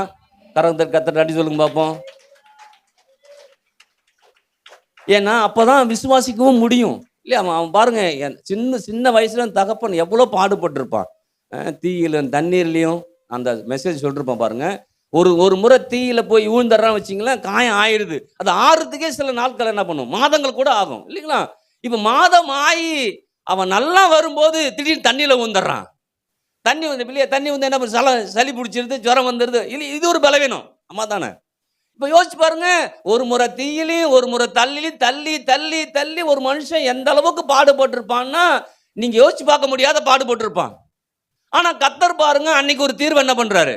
கர்த்தர் நன்றி சொல்லுங்க பார்ப்போம். ஏன்னா அப்பதான் விசுவாசிக்கவும் முடியும் இல்லையா? அவன் பாருங்க, சின்ன சின்ன வயசுல தகப்பன் எவ்வளோ பாடுபட்டிருப்பான். தீயிலும் தண்ணீர்லையும் அந்த மெசேஜ் சொல்லிருப்பான் பாருங்க. ஒரு முறை தீயில போய் ஊழ்ந்துடுறான்னு வச்சிங்களேன், காயம் ஆயிடுது. அது ஆறுறதுக்கே சில நாட்கள் என்ன பண்ணும், மாதங்கள் கூட ஆகும் இல்லைங்களா? இப்ப மாதம் ஆகி அவன் நல்லா வரும்போது திடீர்னு தண்ணியில ஊந்துடுறான். தண்ணி வந்து என்ன பண்ணும், சளி பிடிச்சிருது, ஜுரம் வந்துடுது. இது ஒரு பலவீனம். அம்மா தானே? இப்ப யோசிச்சு பாருங்க, ஒரு முறை தீயிலையும் ஒரு முறை தள்ளிலையும் தள்ளி தள்ளி தள்ளி ஒரு மனுஷன் எந்த அளவுக்கு பாடுபட்டிருப்பான்னா நீங்க யோசிச்சு பார்க்க முடியாத பாடுபட்டிருப்பான். ஆனா கர்த்தர் பாருங்க, அன்னைக்கு ஒரு தீர்வு என்ன பண்றாரு?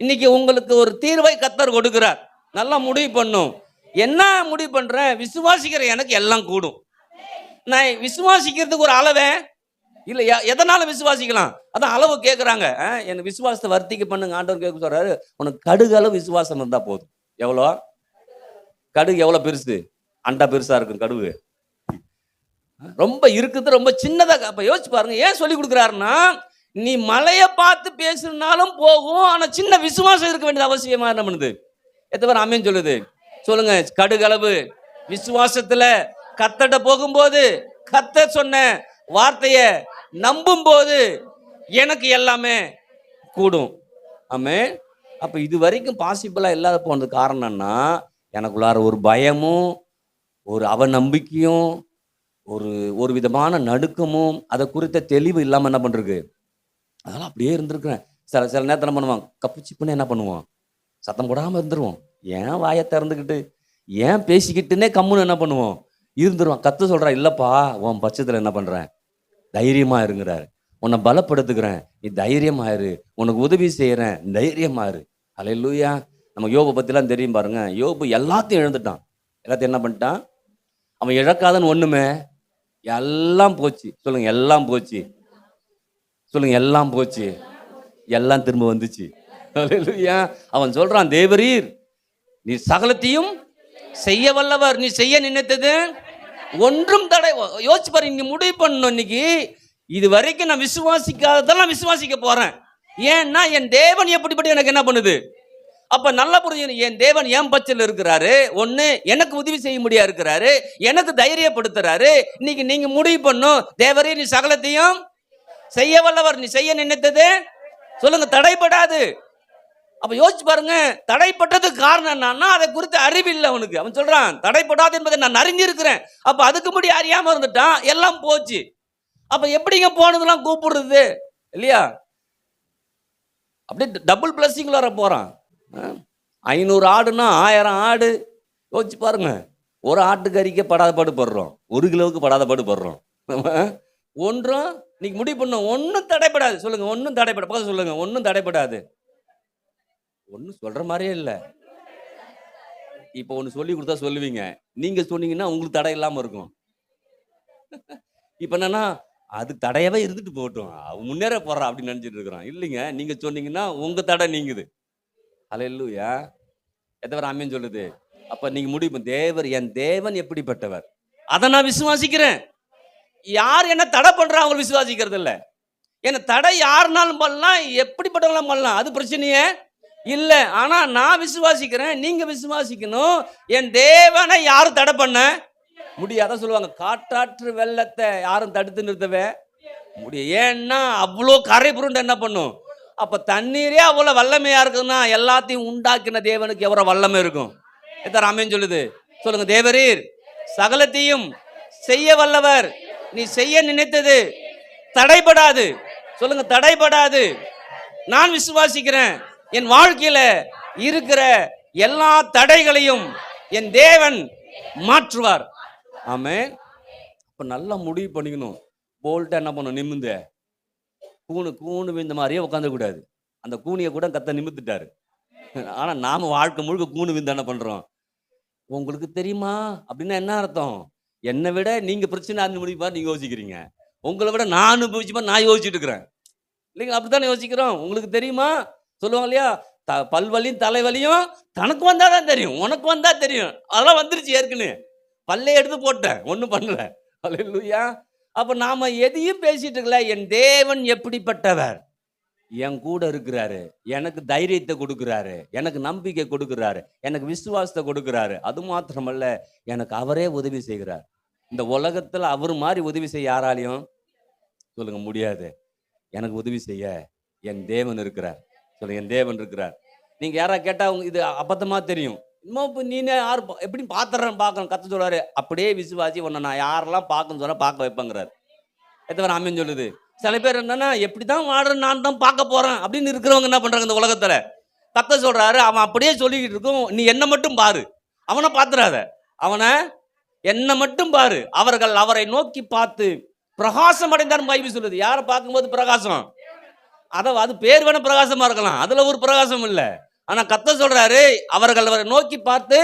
இன்னைக்கு உங்களுக்கு ஒரு தீர்வை கர்த்தர் கொடுக்கிறார். நல்லா முடிவு பண்ணும். என்ன முடிவு பண்றேன்? விசுவாசிக்கிற எனக்கு எல்லாம் கூடும். நான் விசுவாசிக்கிறதுக்கு ஒரு அளவே இல்லையா? எதனால விசுவாசிக்கலாம்? அதான் அளவு கேட்குறாங்க. எனக்கு விசுவாசத்தை வர்த்திக்க பண்ணுங்க ஆண்டவர் கேட்க சொல்றாரு. உனக்கு கடுகளவு விசுவாசம் இருந்தா போதும். எவ்வளோ? கடுகு எவ்வளோ பெருசு? அண்டா பெருசா இருக்கும் கடுகு. ரொம்ப இருக்குது, ரொம்ப சின்னதா. அப்ப யோசிச்சு பாருங்க, ஏன் சொல்லி கொடுக்குறாருன்னா, நீ மலையை பார்த்து பேசுனாலும் போகும், ஆனா சின்ன விசுவாசம் இருக்க வேண்டியது அவசியமா என்ன பண்ணுது? எத்தனை பேர் ஆமென் சொல்லுது? சொல்லுங்க. கடுகளவு விசுவாசத்துல கர்த்தர்ட்ட போகும்போது, கர்த்தர் சொன்ன வார்த்தைய நம்பும் போது எனக்கு எல்லாமே கூடும். ஆமென். அப்ப இது வரைக்கும் பாசிபிளா இல்லாத போனது காரணம்னா, எனக்குள்ளார ஒரு பயமும் ஒரு அவநம்பிக்கையும் ஒரு விதமான நடுக்கமும் அதை குறித்த தெளிவு இல்லாம என்ன பண்றது, அதெல்லாம் அப்படியே இருந்திருக்கிறேன். சில நேரத்தில் என்ன பண்ணுவான், கப்புச்சிப்புன்னு என்ன பண்ணுவான், சத்தம் போடாம இருந்துருவோம். ஏன் வாயை திறந்துக்கிட்டு, ஏன் பேசிக்கிட்டுன்னே கம்முன்னு என்ன பண்ணுவோம், இருந்துருவான். கத்து சொல்றா, இல்லப்பா உன் பட்சத்துல என்ன பண்றேன், தைரியமா இருங்கிறாரு. உன்னை பலப்படுத்துக்கிறேன், நீ தைரியமாயிரு, உனக்கு உதவி செய்யறேன், தைரியமாயிரு. ஹல்லேலூயா. நம்ம யோபை பத்திலாம் தெரியும் பாருங்க. யோபு எல்லாத்தையும் இழந்துட்டான். எல்லாத்தையும் என்ன பண்ணிட்டான்? அவன் இழக்காதன்னு ஒண்ணுமே, எல்லாம் போச்சு. சொல்லுங்க, எல்லாம் போச்சு. சொல்லுங்க, எல்லாம் போச்சு. எல்லாம் திரும்ப வந்துச்சு. ஹல்லேலூயா. அவன் சொல்றான், தேவரீர் நீ சகலத்தையும் செய்ய வல்லவர், நீ செய்ய நினைத்தது ஒன்றும் தடை. யோசிச்சு பாரு, இங்க முடிவு பண்ணணும். இன்னைக்கு இது வரைக்கும் நான் விசுவாசிக்காததெல்லாம் விசுவாசிக்க போறேன். ஏன்னா என் தேவன் எப்படிப்பட்ட எனக்கு என்ன பண்ணுது. அப்ப நல்லா புரிஞ்சு, என் தேவன் என் பட்சத்தில் இருக்கிறாரு. ஒண்ணு, எனக்கு உதவி செய்ய முடியா இருக்கிறாரு, எனக்கு தைரியப்படுத்துறாரு. இன்னைக்கு நீங்க முடிவு பண்ணும், தேவரே நீ சகலத்தையும் செய்ய வல்லவர், நீ செய்ய நினைத்தது சொல்லுங்க தடைப்படாது. அப்ப யோசிச்சு பாருங்க, தடைப்பட்டதுக்கு காரணம் என்னன்னா அதை குறித்து அறிவு இல்லை அவனுக்கு. அவன் சொல்றான், தடைப்படாது என்பதை நான் அறிஞ்சிருக்கிறேன். அப்ப அதுக்கு முடி அறியாம இருந்துட்டான், எல்லாம் போச்சு. அப்ப எப்படிங்க போனதெல்லாம் கூப்பிடுறது இல்லையா? அப்படியே டபுள் பிளஸிங் வர போறான். 500 ஆடுனா 1000 ஆடு. யோசிச்சு பாருங்க, ஒரு ஆட்டுக்கறிக்கு படாத பாடு படுறோம், 1 கிலோவுக்கு படாத பாடு படுறோம். ஒன்றும் இன்னைக்கு முடிவு பண்ணும், ஒன்றும் தடைப்படாது. சொல்லுங்க, ஒன்றும் தடைப்பட பக்கத்துல சொல்லுங்க, ஒன்றும் தடைப்படாது. ஒன்றும் சொல்ற மாதிரியே இல்லை. இப்போ ஒன்று சொல்லி கொடுத்தா சொல்லுவீங்க, நீங்க சொன்னீங்கன்னா உங்களுக்கு தடை இல்லாம இருக்கும். இப்போ என்னன்னா, அது தடையாவே இருந்துட்டு போகட்டும், அவன் முன்னேற போறான் அப்படின்னு நினைச்சிட்டு இருக்கிறான். இல்லைங்க, நீங்க சொன்னீங்கன்னா உங்க தடை நீங்குது. அல்லேலூயா. எத்தனை பேர் ஆமென் சொல்லுது? அப்ப நீங்க முடிவு, தேவர் என் தேவன் எப்படிப்பட்டவர், அதை நான் விசுவாசிக்கிறேன். யார் என்ன தடை பண்றா அவங்க விசுவாசிக்கிறது இல்ல. என்ன தடை யாருனாலும் பண்ணலாம், எப்படிப்பட்டவங்களும் பண்ணலாம், அது பிரச்சனையே இல்ல. ஆனா நான் விசுவாசிக்கிறேன், நீங்க விசுவாசிக்கணும். என் தேவனை யாரும் தடை பண்ண முடியாத சொல்லுவாங்க. காட்டாற்று வெள்ளத்தை யாரும் தடுத்து நிறுத்தவே முடியும். ஏன்னா அவ்வளோ கரை புருண்டு என்ன பண்ணும். அப்ப தண்ணீரே அவ்வளவு வல்லமையா இருக்குன்னா எல்லாத்தையும் உண்டாக்கின தேவனுக்கு எவ்வளவு வல்லமை இருக்கும். எத்தனை ஆமென் சொல்லுது? சொல்லுங்க. தேவரீர் சகலத்தையும் செய்ய வல்லவர். நீ செய்ய நினைத்தது தடைபடாது. சொல்லுங்க, தடைபடாது. நான் விசுவாசிக்கிறேன், என் வாழ்க்கையில இருக்கிற எல்லா தடைகளையும் என் தேவன் மாற்றுவார். ஆமென். இப்ப நல்லா முடிவு பண்ணிக்கணும். போல்ட்டா என்ன பண்ணும், நிமிந்த கூணு விழுந்த மாதிரியே உட்காந்து கூடாது. அந்த கூனியை கூட கத்த நிமித்துட்டாரு. ஆனா நாம வாழ்க்கை முழுக்க கூணு விழுந்து என்ன பண்றோம். உங்களுக்கு தெரியுமா அப்படின்னா என்ன அர்த்தம்? என்னை விட நீங்க பிரச்சனை அந்த முடிவு நீங்க யோசிக்கிறீங்க, உங்களை விட நான் அனுபவிச்சுமா நான் யோசிச்சுட்டு இருக்கிறேன். இல்லைங்களா? அப்படித்தானே யோசிக்கிறோம். உங்களுக்கு தெரியுமா சொல்லுவாங்க இல்லையா, பல்வலியும் தலைவலியும் தனக்கு வந்தா தான் தெரியும், உனக்கு வந்தா தெரியும். அதெல்லாம் வந்துருச்சு ஏற்கனவே, பல்லே எடுத்து போட்டேன், ஒன்றும் பண்ணல. அல்லேலூயா. அப்ப நாம எதையும் பேசிட்டு இருக்கல. என் தேவன் எப்படிப்பட்டவர், என் கூட இருக்கிறாரு, எனக்கு தைரியத்தை கொடுக்கிறாரு, எனக்கு நம்பிக்கை கொடுக்கிறாரு, எனக்கு விசுவாசத்தை கொடுக்கிறாரு. அது மாத்திரமல்ல, எனக்கு அவரே உதவி செய்கிறார். இந்த உலகத்துல அவர் மாதிரி உதவி செய்ய யாராலையும் சொல்லுங்க முடியாது. எனக்கு உதவி செய்ய என் தேவன் இருக்கிறார். சொல்லுங்க, என் தேவன் இருக்கிறார். நீங்க யாரா கேட்டா இது அபத்தமா தெரியும். இன்னும் நீனே யார் எப்படி பாத்துறேன்னு பார்க்கணும். கத்த சொல்றாரு, அப்படியே விசுவாசி, உன்னை நான் யாரெல்லாம் பார்க்கணும்னு சொன்னா பார்க்க வைப்பேங்கிறார். எத்தனை ஆமென் சொல்லுது? சில பேர் என்னன்னா, எப்படிதான் வாடுறேன் நான் தான் பார்க்க போறேன் அப்படின்னு இருக்கிறவங்க என்ன பண்றாங்க இந்த உலகத்துல. கத்த சொல்றாரு, அவன் அப்படியே சொல்லிக்கிட்டு இருக்கும், நீ என்ன மட்டும் பாரு, அவனை பாத்துறாத, அவனை என்ன மட்டும் பாரு. அவர்கள் அவரை நோக்கி பார்த்து பிரகாசம் அடைந்தார் பைபிள் சொல்லுது. யாரை பார்க்கும்போது பிரகாசம், அது பேர் வேணா பிரகாசமா இருக்கலாம், அதுல ஒரு பிரகாசம் இல்ல. ஆனா கத்த சொல்றாரு, அவர்கள் அவரை நோக்கி பார்த்து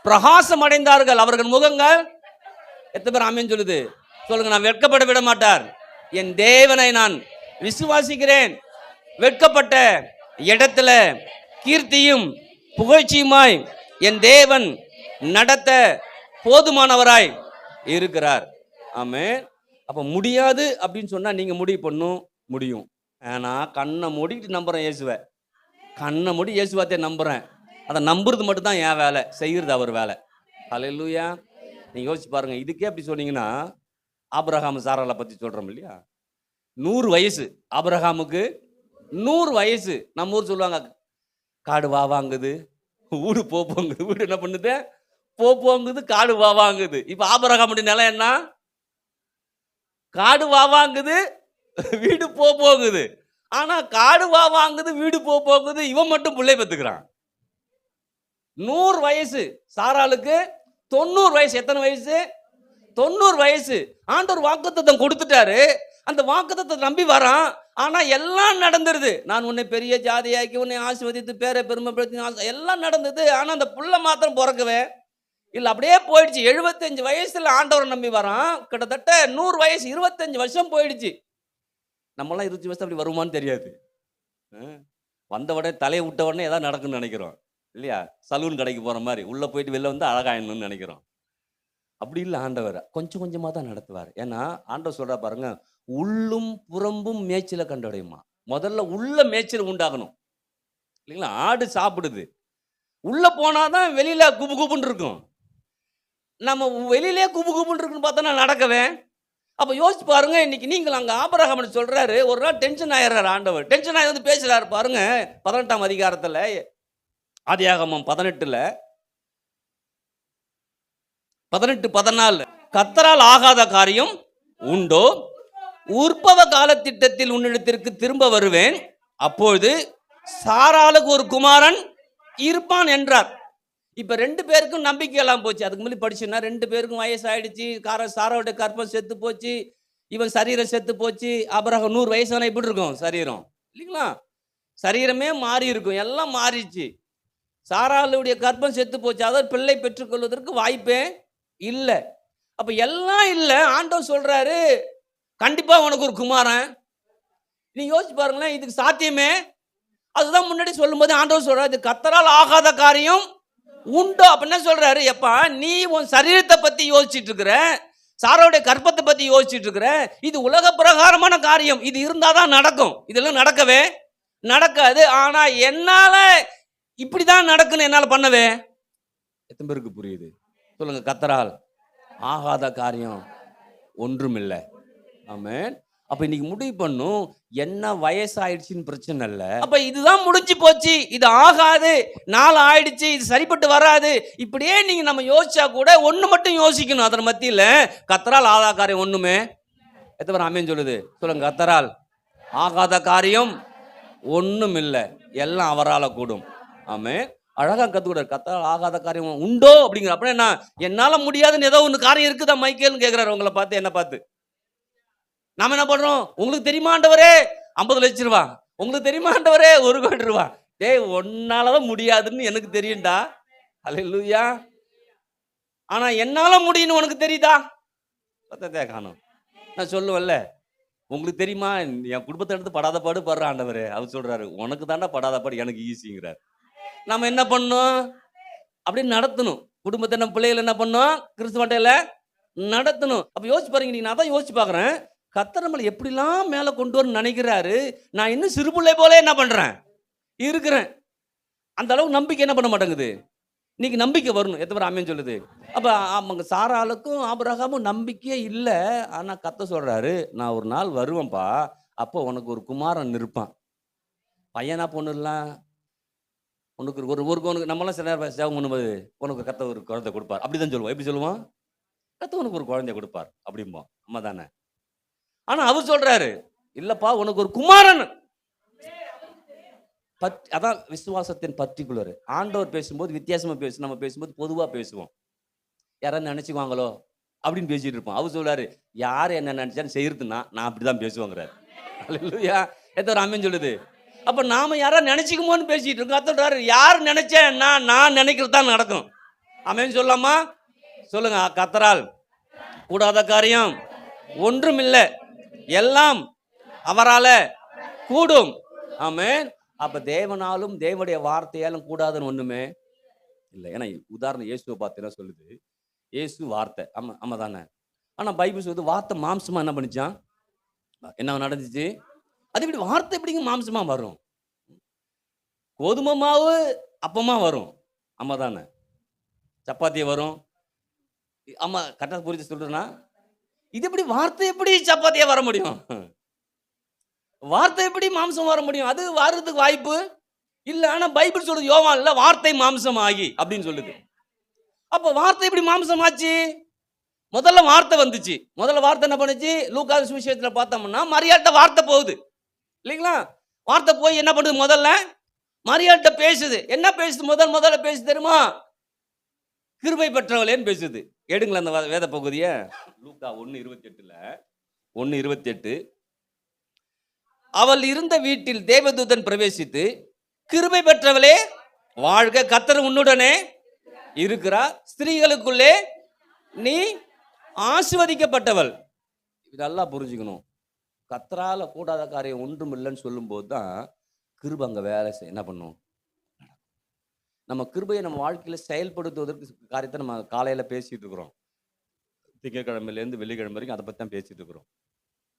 பிரகாசம் அடைந்தார்கள், அவர்கள் முகங்கள். எத்தனை பேர் ஆமென் சொல்லுது? சொல்லுங்க. நான் வெட்கப்பட விட மாட்டார். என் தேவனை நான் விசுவாசிக்கிறேன். வெட்கப்பட்ட இடத்துல கீர்த்தியும் புகழ்ச்சியுமாய் என் தேவன் நடத்த போதுமானவராய் இருக்கிறார். ஆமென். அப்ப முடியாது அப்படின்னு சொன்னா நீங்க முடிவு பண்ணும் முடியும். ஆனா கண்ணை மூடிட்டு நம்புறேன் இயேசுவை, கண்ணை மூடி இயேசுவாத்தை நம்புறேன். அதை நம்புறது மட்டும் தான் என் வேலை, செய்யறது அவர் வேலை. அல்லேலூயா. நீங்க யோசிச்சு பாருங்க. இதுக்கே அப்படி சொன்னீங்கன்னா, ஆபிரகாம் சாராளை பத்தி சொல்றோம் இல்லையா, 100 வயசு ஆபிரகாமுக்கு, 100 வயசு. நம்ம ஊர் சொல்லுவாங்க, காடு வாங்குது, வீடு போங்குது. வீடு என்ன பண்ணுது, போங்குது, காடு வாங்குது. இப்ப ஆபிரகாமுடைய நிலை என்ன? காடு வாங்குது, வீடு போகுது. ஆனா காடு வாங்குது, வீடு போகுது, இவன் மட்டும் பிள்ளை பெத்துக்கிறான். 100 வயசு சாராளுக்கு, 90 வயசு. எத்தனை வயசு? 90 வயசு. ஆண்டவர் வாக்குத்தத்தம் கொடுத்துட்டாரு. அந்த வாக்குத்தத்தத்தை நம்பி வரான். ஆனா எல்லாம் நடந்துருது. நான் உன்னை பெரிய ஜாதியாக்கி உன்னை ஆசீர்வதித்து பேரை பெருமைப்படுத்தி எல்லாம் நடந்தது. ஆனா அந்த புள்ள மாத்திரம் பிறக்கவே இல்ல, அப்படியே போயிடுச்சு. 75 வயசுல ஆண்டவரை நம்பி வரான். கிட்டத்தட்ட 100 வயசு, 25 வருஷம் போயிடுச்சு. நம்மளாம் 25 வருஷம் அப்படி வருமானு தெரியாது. வந்த உடனே தலையை விட்ட உடனே ஏதாவது நடக்குன்னு நினைக்கிறோம் இல்லையா, சலூன் கடைக்கு போற மாதிரி உள்ள போயிட்டு வெளில வந்து அழகாயணும்னு நினைக்கிறோம். அப்படி இல்லை, ஆண்டவர் கொஞ்சம் கொஞ்சமா தான் நடத்துவார். ஏன்னா ஆண்டவர் சொல்றா பாருங்க, உள்ளும் புறம்பும் மேய்ச்சலை கண்டடையுமா. முதல்ல உள்ள மேய்ச்சல் உண்டாகணும் இல்லைங்களா. ஆடு சாப்பிடுது, உள்ள போனாதான் வெளியில குபு குபுன்னு இருக்கும். நம்ம வெளியிலே குபு குபுன்னு இருக்குன்னு பார்த்தோன்னா நடக்கவே. அப்ப யோசிச்சு பாருங்க. இன்னைக்கு நீங்கள் அங்க ஆபிரகாம் சொல்றாரு, ஒரு நாள் டென்ஷன் ஆயிடுறாரு ஆண்டவர். டென்ஷன் ஆகி வந்து பேசுறாரு பாருங்க. 18ஆம் அதிகாரத்துல, ஆதியாகமம் 18ல 18-14, கர்த்தரால் ஆகாத காரியம் உண்டோ, உற்பவ காலத்திட்டத்தில் உன்னிடத்திற்கு திரும்ப வருவேன், அப்பொழுது சாராளுக்கு ஒரு குமாரன் இருப்பான் என்றார். இப்ப 2 பேருக்கும் நம்பிக்கை எல்லாம் போச்சு. அதுக்கு முன்னாடி படிச்சுன்னா 2 பேருக்கும் வயசு ஆயிடுச்சு, சாராவுடைய கற்பம் செத்து போச்சு, இவன் சரீரம் செத்து போச்சு. ஆபிரகாம் 100 வயசான எப்படி இருக்கும் சரீரம், இல்லைங்களா? சரீரமே மாறி இருக்கும், எல்லாம் மாறிடுச்சு. சாராளுடைய கர்ப்பம் செத்து போச்சு, அதாவது பிள்ளை பெற்றுக்கொள்வதற்கு வாய்ப்பே இல்லை. அப்ப எல்லாம் இல்லை. ஆண்டவர் சொல்றாரு, கண்டிப்பா உனக்கு ஒரு குமாரன். நீ யோசிச்சு பாருங்களேன், இதுக்கு சாத்தியமே. அதுதான் முன்னாடி சொல்லும் போது ஆண்டவர் சொல்றாரு, இது கர்த்தரால் ஆகாத காரியம் உண்டோ. அப்ப என்ன சொல்றாரு, எப்பா நீ உன் சரீரத்தை பத்தி யோசிச்சுட்டு இருக்கிற, சாராவுடைய கர்ப்பத்தை பத்தி யோசிச்சுட்டு இருக்கிற, இது உலக பிரகாரமான காரியம், இது இருந்தாதான் நடக்கும். இதெல்லாம் நடக்கவே நடக்காது. ஆனா என்னால இப்படிதான் நடக்குன்னு என்னால பண்ணவே. எத்தனை பேருக்கு புரியுது சொல்லுங்க? கர்த்தரால் ஆகாத காரியம் ஒன்றுமில்லை. ஆமென். அப்ப இன்னைக்கு முடிவு பண்ணும், என்ன வயசாயிடுச்சுன்னு பிரச்சனை இல்லை. அப்ப இதுதான் முடிஞ்சு போச்சு, இது ஆகாது, நாள் ஆயிடுச்சு, இது சரிப்பட்டு வராது, இப்படியே நீங்க நம்ம யோசிச்சா கூட ஒண்ணு மட்டும் யோசிக்கணும். அதன் மத்தியில கர்த்தரால் ஆகாத காரியம் ஒண்ணுமே. எத்தனை பேர் ஆமென் சொல்லுது சொல்லுங்க? கர்த்தரால் ஆகாத காரியம் ஒண்ணும் இல்லை, எல்லாம் அவரால கூடும். ஆமென். அழகா கத்துக்கூடாது. கர்த்தரால் ஆகாத காரியம் உண்டோ அப்படிங்கிற. அப்படின்னா என்ன, என்னால முடியாதுன்னு ஏதோ ஒன்று காரியம் இருக்குதா மைக்கேல்னு கேட்கிறாரு உங்களை பார்த்து, என்ன பார்த்து. நாம என்ன பண்றோம், உங்களுக்கு தெரியுமா ஆண்டவரே 50 லட்சம் ரூபா, உங்களுக்கு தெரியுமா ஆண்டவரே 1 கோடி ரூபா. டேய், உன்னாலதான் முடியாதுன்னு எனக்கு தெரியும்டா. அல்லேலூயா. ஆனா என்னால முடியும்னு உனக்கு தெரியுதா? பத்தத்தை காணும். நான் சொல்லுவேன்ல, உங்களுக்கு தெரியுமா என் குடும்பத்தை எடுத்து படாத பாடு படுற ஆண்டவரே. அவர் சொல்றாரு, உனக்கு தாண்டா படாத பாடு, எனக்கு ஈஸிங்கிறார். நம்ம என்ன பண்ணணும், அப்படின்னு நடத்தணும். குடும்பத்தை நம்ம பிள்ளைகள் என்ன பண்ணணும், கிறிஸ்துவட்டையில நடத்தணும். அப்ப யோசிச்சு பாருங்க, நீங்க நான் தான் யோசிச்சு பாக்குறேன், கர்த்தர் நம்மளை எப்படிலாம் மேல கொண்டு வரணும்னு நினைக்கிறாரு. நான் இன்னும் சிறு பிள்ளை போல என்ன பண்றேன் இருக்கிறேன். அந்த அளவுக்கு நம்பிக்கை என்ன பண்ண மாட்டேங்குது. இன்னைக்கு நம்பிக்கை வரணும். எத்தனை பேர் ஆமென் சொல்லுது? அப்ப அவங்க சாராளுக்கும் ஆபிரகாமும் நம்பிக்கையே இல்லை. ஆனா கர்த்தர் சொல்றாரு, நான் ஒரு நாள் வருவேன்ப்பா, அப்போ உனக்கு ஒரு குமாரன் இருப்பான். பையனா பொண்ணுலாம் உனக்கு உனக்கு நம்மளாம் சில நேரம் சேவம் பண்ணும்போது உனக்கு கர்த்தர் ஒரு குழந்தை கொடுப்பார் அப்படிதான் சொல்லுவோம். எப்படி சொல்லுவோம்? கர்த்தர் உனக்கு ஒரு குழந்தை கொடுப்பார் அப்படிம்போம். அம்மா தானே. ஆனா அவர் சொல்றாரு, இல்லப்பா உனக்கு ஒரு குமாரன். அதான் விசுவாசத்தின் பர்டிகுலர். ஆண்டவர் பேசும்போது வித்தியாசமா நம்ம பேசும்போது பொதுவா பேசுவோம். யாராவது நினைச்சுக்குவாங்களோ அப்படின்னு பேசிட்டு இருப்போம். அவர் சொல்றாரு, யார் என்ன நினைச்சான்னு செய்யறதுன்னா நான் அப்படிதான் பேசுவாங்கிறாரு. அல்லேலூயா. எத்தனை ஆமென் சொல்லுது? அப்ப நாம யாராவது நினைச்சுக்குமோன்னு பேசிட்டு இருக்கோம். சொல்றாரு, யார் நினைச்சேன்னா நான் நினைக்கிறது தான் நடக்கும். ஆமென் சொல்லாமா? சொல்லுங்க. கர்த்தரால் கூடாத காரியம் ஒன்றும் இல்லை, எல்லாம் அவரால கூடும். ஆமென். அப்ப தேவனாலும் தேவனுடைய வார்த்தையாலும் கூடாதுன்னு ஒண்ணுமே இல்லை. ஏன்னா உதாரணம் இயேசுவை பார்த்து என்ன சொல்லுது, இயேசு வார்த்தை. ஆமா தானே. ஆனா பைபிள் சொல்லுது, வார்த்தை மாம்சமா என்ன பண்ணிச்சான், என்ன நடந்துச்சு. அது இப்படி வார்த்தை எப்படிங்க மாம்சமா வரும்? கோதுமை மாவு அப்பமா வரும். ஆமா தானே. சப்பாத்தியை வரும். ஆமா, கரெக்டாக புரிஞ்சு சொல்றேன்னா, இது எப்படி வார்த்தை எப்படி சப்பாத்தியா வர முடியும்? வார்த்தை எப்படி மாம்சம் வர முடியும்? அது வர்றதுக்கு வாய்ப்பு இல்லை. ஆனா பைபிள் சொல்லுது, யோவான்ல வார்த்தை மாம்சம் ஆகி அப்படின்னு சொல்லுது. அப்ப வார்த்தை எப்படி மாம்சம் ஆச்சு? முதல்ல வார்த்தை வந்துச்சு. முதல்ல வார்த்தை என்ன பண்ணுச்சு? லூக்கா சுவிசேஷத்துல பார்த்தோம்னா மரியாள்கிட்ட வார்த்தை போகுது, இல்லைங்களா? வார்த்தை போய் என்ன பண்ணுது? முதல்ல மரியாள்கிட்ட பேசுது. என்ன பேசுது? முதல்ல பேசுது தெரியுமா? கிருபை பெற்றவளேன்னு பேசுது. எடுங்களேன் அந்த வேத பகுதியை. லூக்கா 1:28ல 1:28, அவள் இருந்த வீட்டில் தேவதூதன் பிரவேசித்து, கிருபை பெற்றவளே வாழ்க, கர்த்தர் உன்னுடனே இருக்கிறார், ஸ்திரீகளுக்குள்ளே நீ ஆசீர்வதிக்கப்பட்டவள். இதெல்லாம் புரிஞ்சுக்கணும். கர்த்தரால கூடாத காரியம் ஒன்றும் இல்லைன்னு சொல்லும் போது தான் கிருபை அங்க வேலை என்ன பண்ணும். நம்ம கிருபையை நம்ம வாழ்க்கையில செயல்படுத்துவதற்கு காரியத்தை நம்ம காலையில பேசிட்டு இருக்கிறோம். திங்கட்கிழமையிலேருந்து வெள்ளிக்கிழமை வரைக்கும் அதை பத்தி தான் பேசிட்டு இருக்கிறோம்.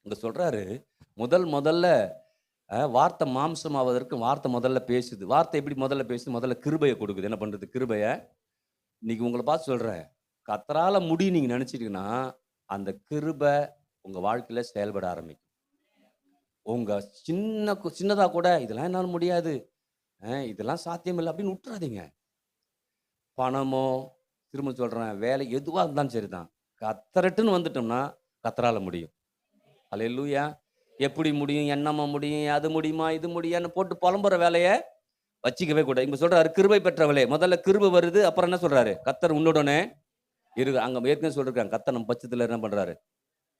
இங்க சொல்றாரு, முதல்ல வார்த்தை மாம்சம் ஆவதற்கு வார்த்தை முதல்ல பேசுது. வார்த்தை எப்படி முதல்ல பேசுது? முதல்ல கிருபையை கொடுக்குது. என்ன பண்றது? கிருபையை. இன்னைக்கு உங்களை பார்த்து சொல்றேன், கர்த்தரால முடியும் நீங்க நினைச்சிட்டீங்கன்னா அந்த கிருபை உங்க வாழ்க்கையில செயல்பட ஆரம்பிக்கும். உங்க சின்னதா கூட இதெல்லாம் என்னால முடியாது, இதெல்லாம் சாத்தியம் இல்லை அப்படின்னு விட்டுறாதீங்க. பணமோ, திரும்ப சொல்றேன், வேலை எதுவா இருந்தாலும் சரிதான், கர்த்தரட்டுன்னு வந்துட்டோம்னா கர்த்தரால முடியும். அல்லேலூயா. எப்படி முடியும், என்னமா முடியும், அது முடியுமா, இது முடியான்னு போட்டு புலம்புற வேலையை வச்சிக்கவே கூட. இங்க சொல்றாரு, கிருபை பெற்றவளே. முதல்ல கிருபை வருது, அப்புறம் என்ன சொல்றாரு? கர்த்தர் உன்னுடனே இருக்கு. அங்க ஏற்கனவே சொல்லிருக்காங்க, கர்த்தர் நம்ம பட்சத்துல என்ன பண்றாரு?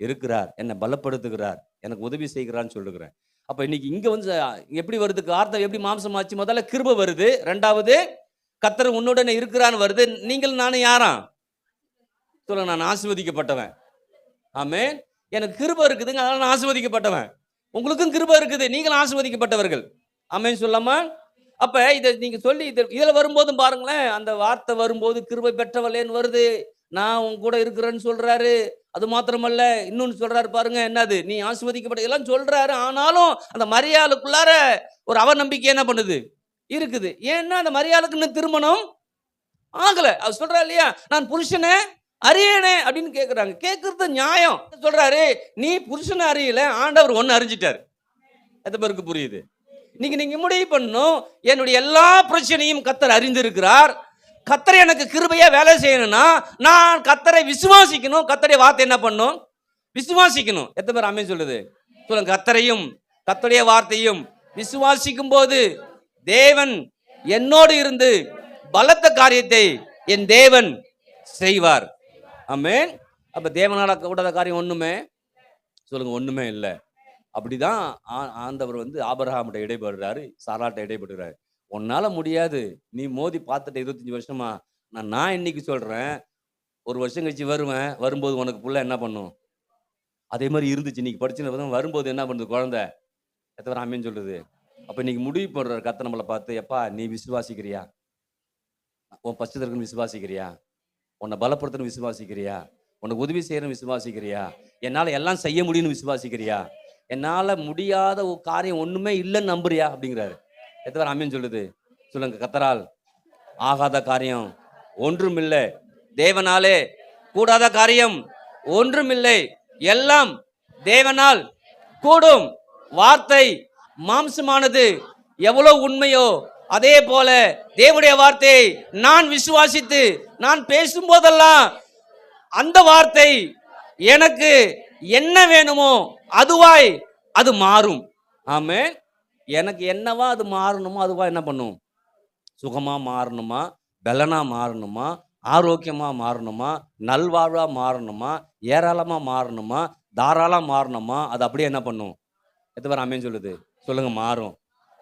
இருக்கிறார், என்னை பலப்படுத்துகிறார், எனக்கு உதவி செய்கிறான்னு சொல்லுகிறேன். அப்ப இன்னைக்கு இங்க வந்து எப்படி வருதுக்கு அர்த்தம், எப்படி மாம்சமாச்சு? முதல்ல கிருபை வருது, ரெண்டாவது கர்த்தர் உன்னுடனே இருக்கிறான்னு வருது. நீங்கள் நானும் யாராம் சொல்லுங்க? நான் ஆசீர்வதிக்கப்பட்டவன். ஆமென். எனக்கு கிருபை இருக்குதுங்க, அதனால நான் ஆசீர்வதிக்கப்பட்டவன். உங்களுக்கும் கிருபை இருக்குது, நீங்களும் ஆசீர்வதிக்கப்பட்டவர்கள். ஆமென் சொல்லாமா? அப்ப இதை நீங்க சொல்லி இதுல வரும்போதும் பாருங்களேன், அந்த வார்த்தை வரும்போது கிருபை பெற்றவளேன்னு வருது. நான் உன் கூட இருக்கிறேன்னு சொல்றாரு. அது மாத்திரமல்ல, இன்னொன்னு சொல்றாரு பாருங்க, என்னது? நீ ஆசீர்வதிக்கப்பட்ட எல்லாம் சொல்றாரு. ஆனாலும் அந்த மரியாளுக்குள்ளார ஒரு அவநம்பிக்கை என்ன பண்ணுது இருக்குது. ஏன்னா அந்த மரியாளுக்கு இன்னும் திருமணம் ஆகல. அவர் சொல்றா இல்லையா, நான் புருஷனை அறியனே அப்படின்னு கேட்கிறாங்க. கேட்கறது நியாயம். சொல்றாரு, நீ புருஷனை அறியல, ஆண்டவர் ஒன்னு அறிஞ்சிட்டாரு. எத்தனை பேருக்கு புரியுது? நீங்க முடிவு பண்ணணும், என்னுடைய எல்லா பிரச்சனையும் கர்த்தர் அறிந்திருக்கிறார். கர்த்தர் எனக்கு கிருபையா வேலை செய்யணும்னா நான் கர்த்தரை விசுவாசிக்கணும். கர்த்தருடைய வார்த்தை என்ன பண்ணும்? விசுவாசிக்கணும். எத்தனை பேர் ஆமென் சொல்லுது? சொல்லுங்க. கர்த்தரையும் கர்த்தருடைய வார்த்தையும் விசுவாசிக்கும் போது தேவன் என்னோடு இருந்து பலத்த காரியத்தை என் தேவன் செய்வார். ஆமென். அப்ப தேவனால கூடாத காரியம் ஒண்ணுமே சொல்லுங்க, ஒண்ணுமே இல்லை. அப்படிதான் ஆண்டவர் வந்து ஆபிரகாம்கிட்ட இடைபடுறாரு, சாராட்ட இடைபடுறாரு. உன்னால முடியாது, நீ மோதி பார்த்துட்ட 25 வருஷமா. நான் இன்னைக்கு சொல்றேன், ஒரு வருஷம் கழிச்சு வருவேன், வரும்போது உனக்கு புள்ள என்ன பண்ணும்? அதே மாதிரி இருந்துச்சு. இன்னைக்கு படிச்சு வரும்போது என்ன பண்ணுது குழந்தை? எத்தனை ஆமென் சொல்லுது? அப்ப இன்னைக்கு முடிவு பண்றாரு கர்த்தர் நம்மளை பார்த்து, எப்பா நீ விசுவாசிக்கிறியா? உன் பச்சதற்குன்னு விசுவாசிக்கிறியா? உன்னை பலப்படுத்தணும் விசுவாசிக்கிறியா? உனக்கு உதவி செய்யணும் விசுவாசிக்கிறியா? என்னால எல்லாம் செய்ய முடியும்னு விசுவாசிக்கிறியா? என்னால முடியாத ஒரு காரியம் ஒண்ணுமே இல்லைன்னு நம்புறியா அப்படிங்கிறாரு. எத்தனை ஆமென் சொல்லுது? சொல்லுங்க. கர்த்தரால் ஆகாத காரியம் ஒன்றுமில்லை, தேவனாலே கூடாத காரியம் ஒன்றுமில்லை, எல்லாம் தேவனால் கூடும். வார்த்தை மாம்சமானது எவ்வளவு உண்மையோ அதே போல தேவனுடைய வார்த்தையை நான் விசுவாசித்து நான் பேசும்போதெல்லாம் அந்த வார்த்தை எனக்கு என்ன வேணுமோ அதுவாய் அது மாறும். ஆமென். எனக்கு என்னவா அது மாறணுமோ அதுவா என்ன பண்ணும்? சுகமா மாறணுமா, பலனா மாறணுமா, ஆரோக்கியமா மாறணுமா, நல்வாழ்வா மாறணுமா, ஏராளமா மாறணுமா, தாராளமா மாறணுமா, அது அப்படியே என்ன பண்ணும்? எத்தனை பேர் ஆமென் சொல்லுது? சொல்லுங்க. மாறும்.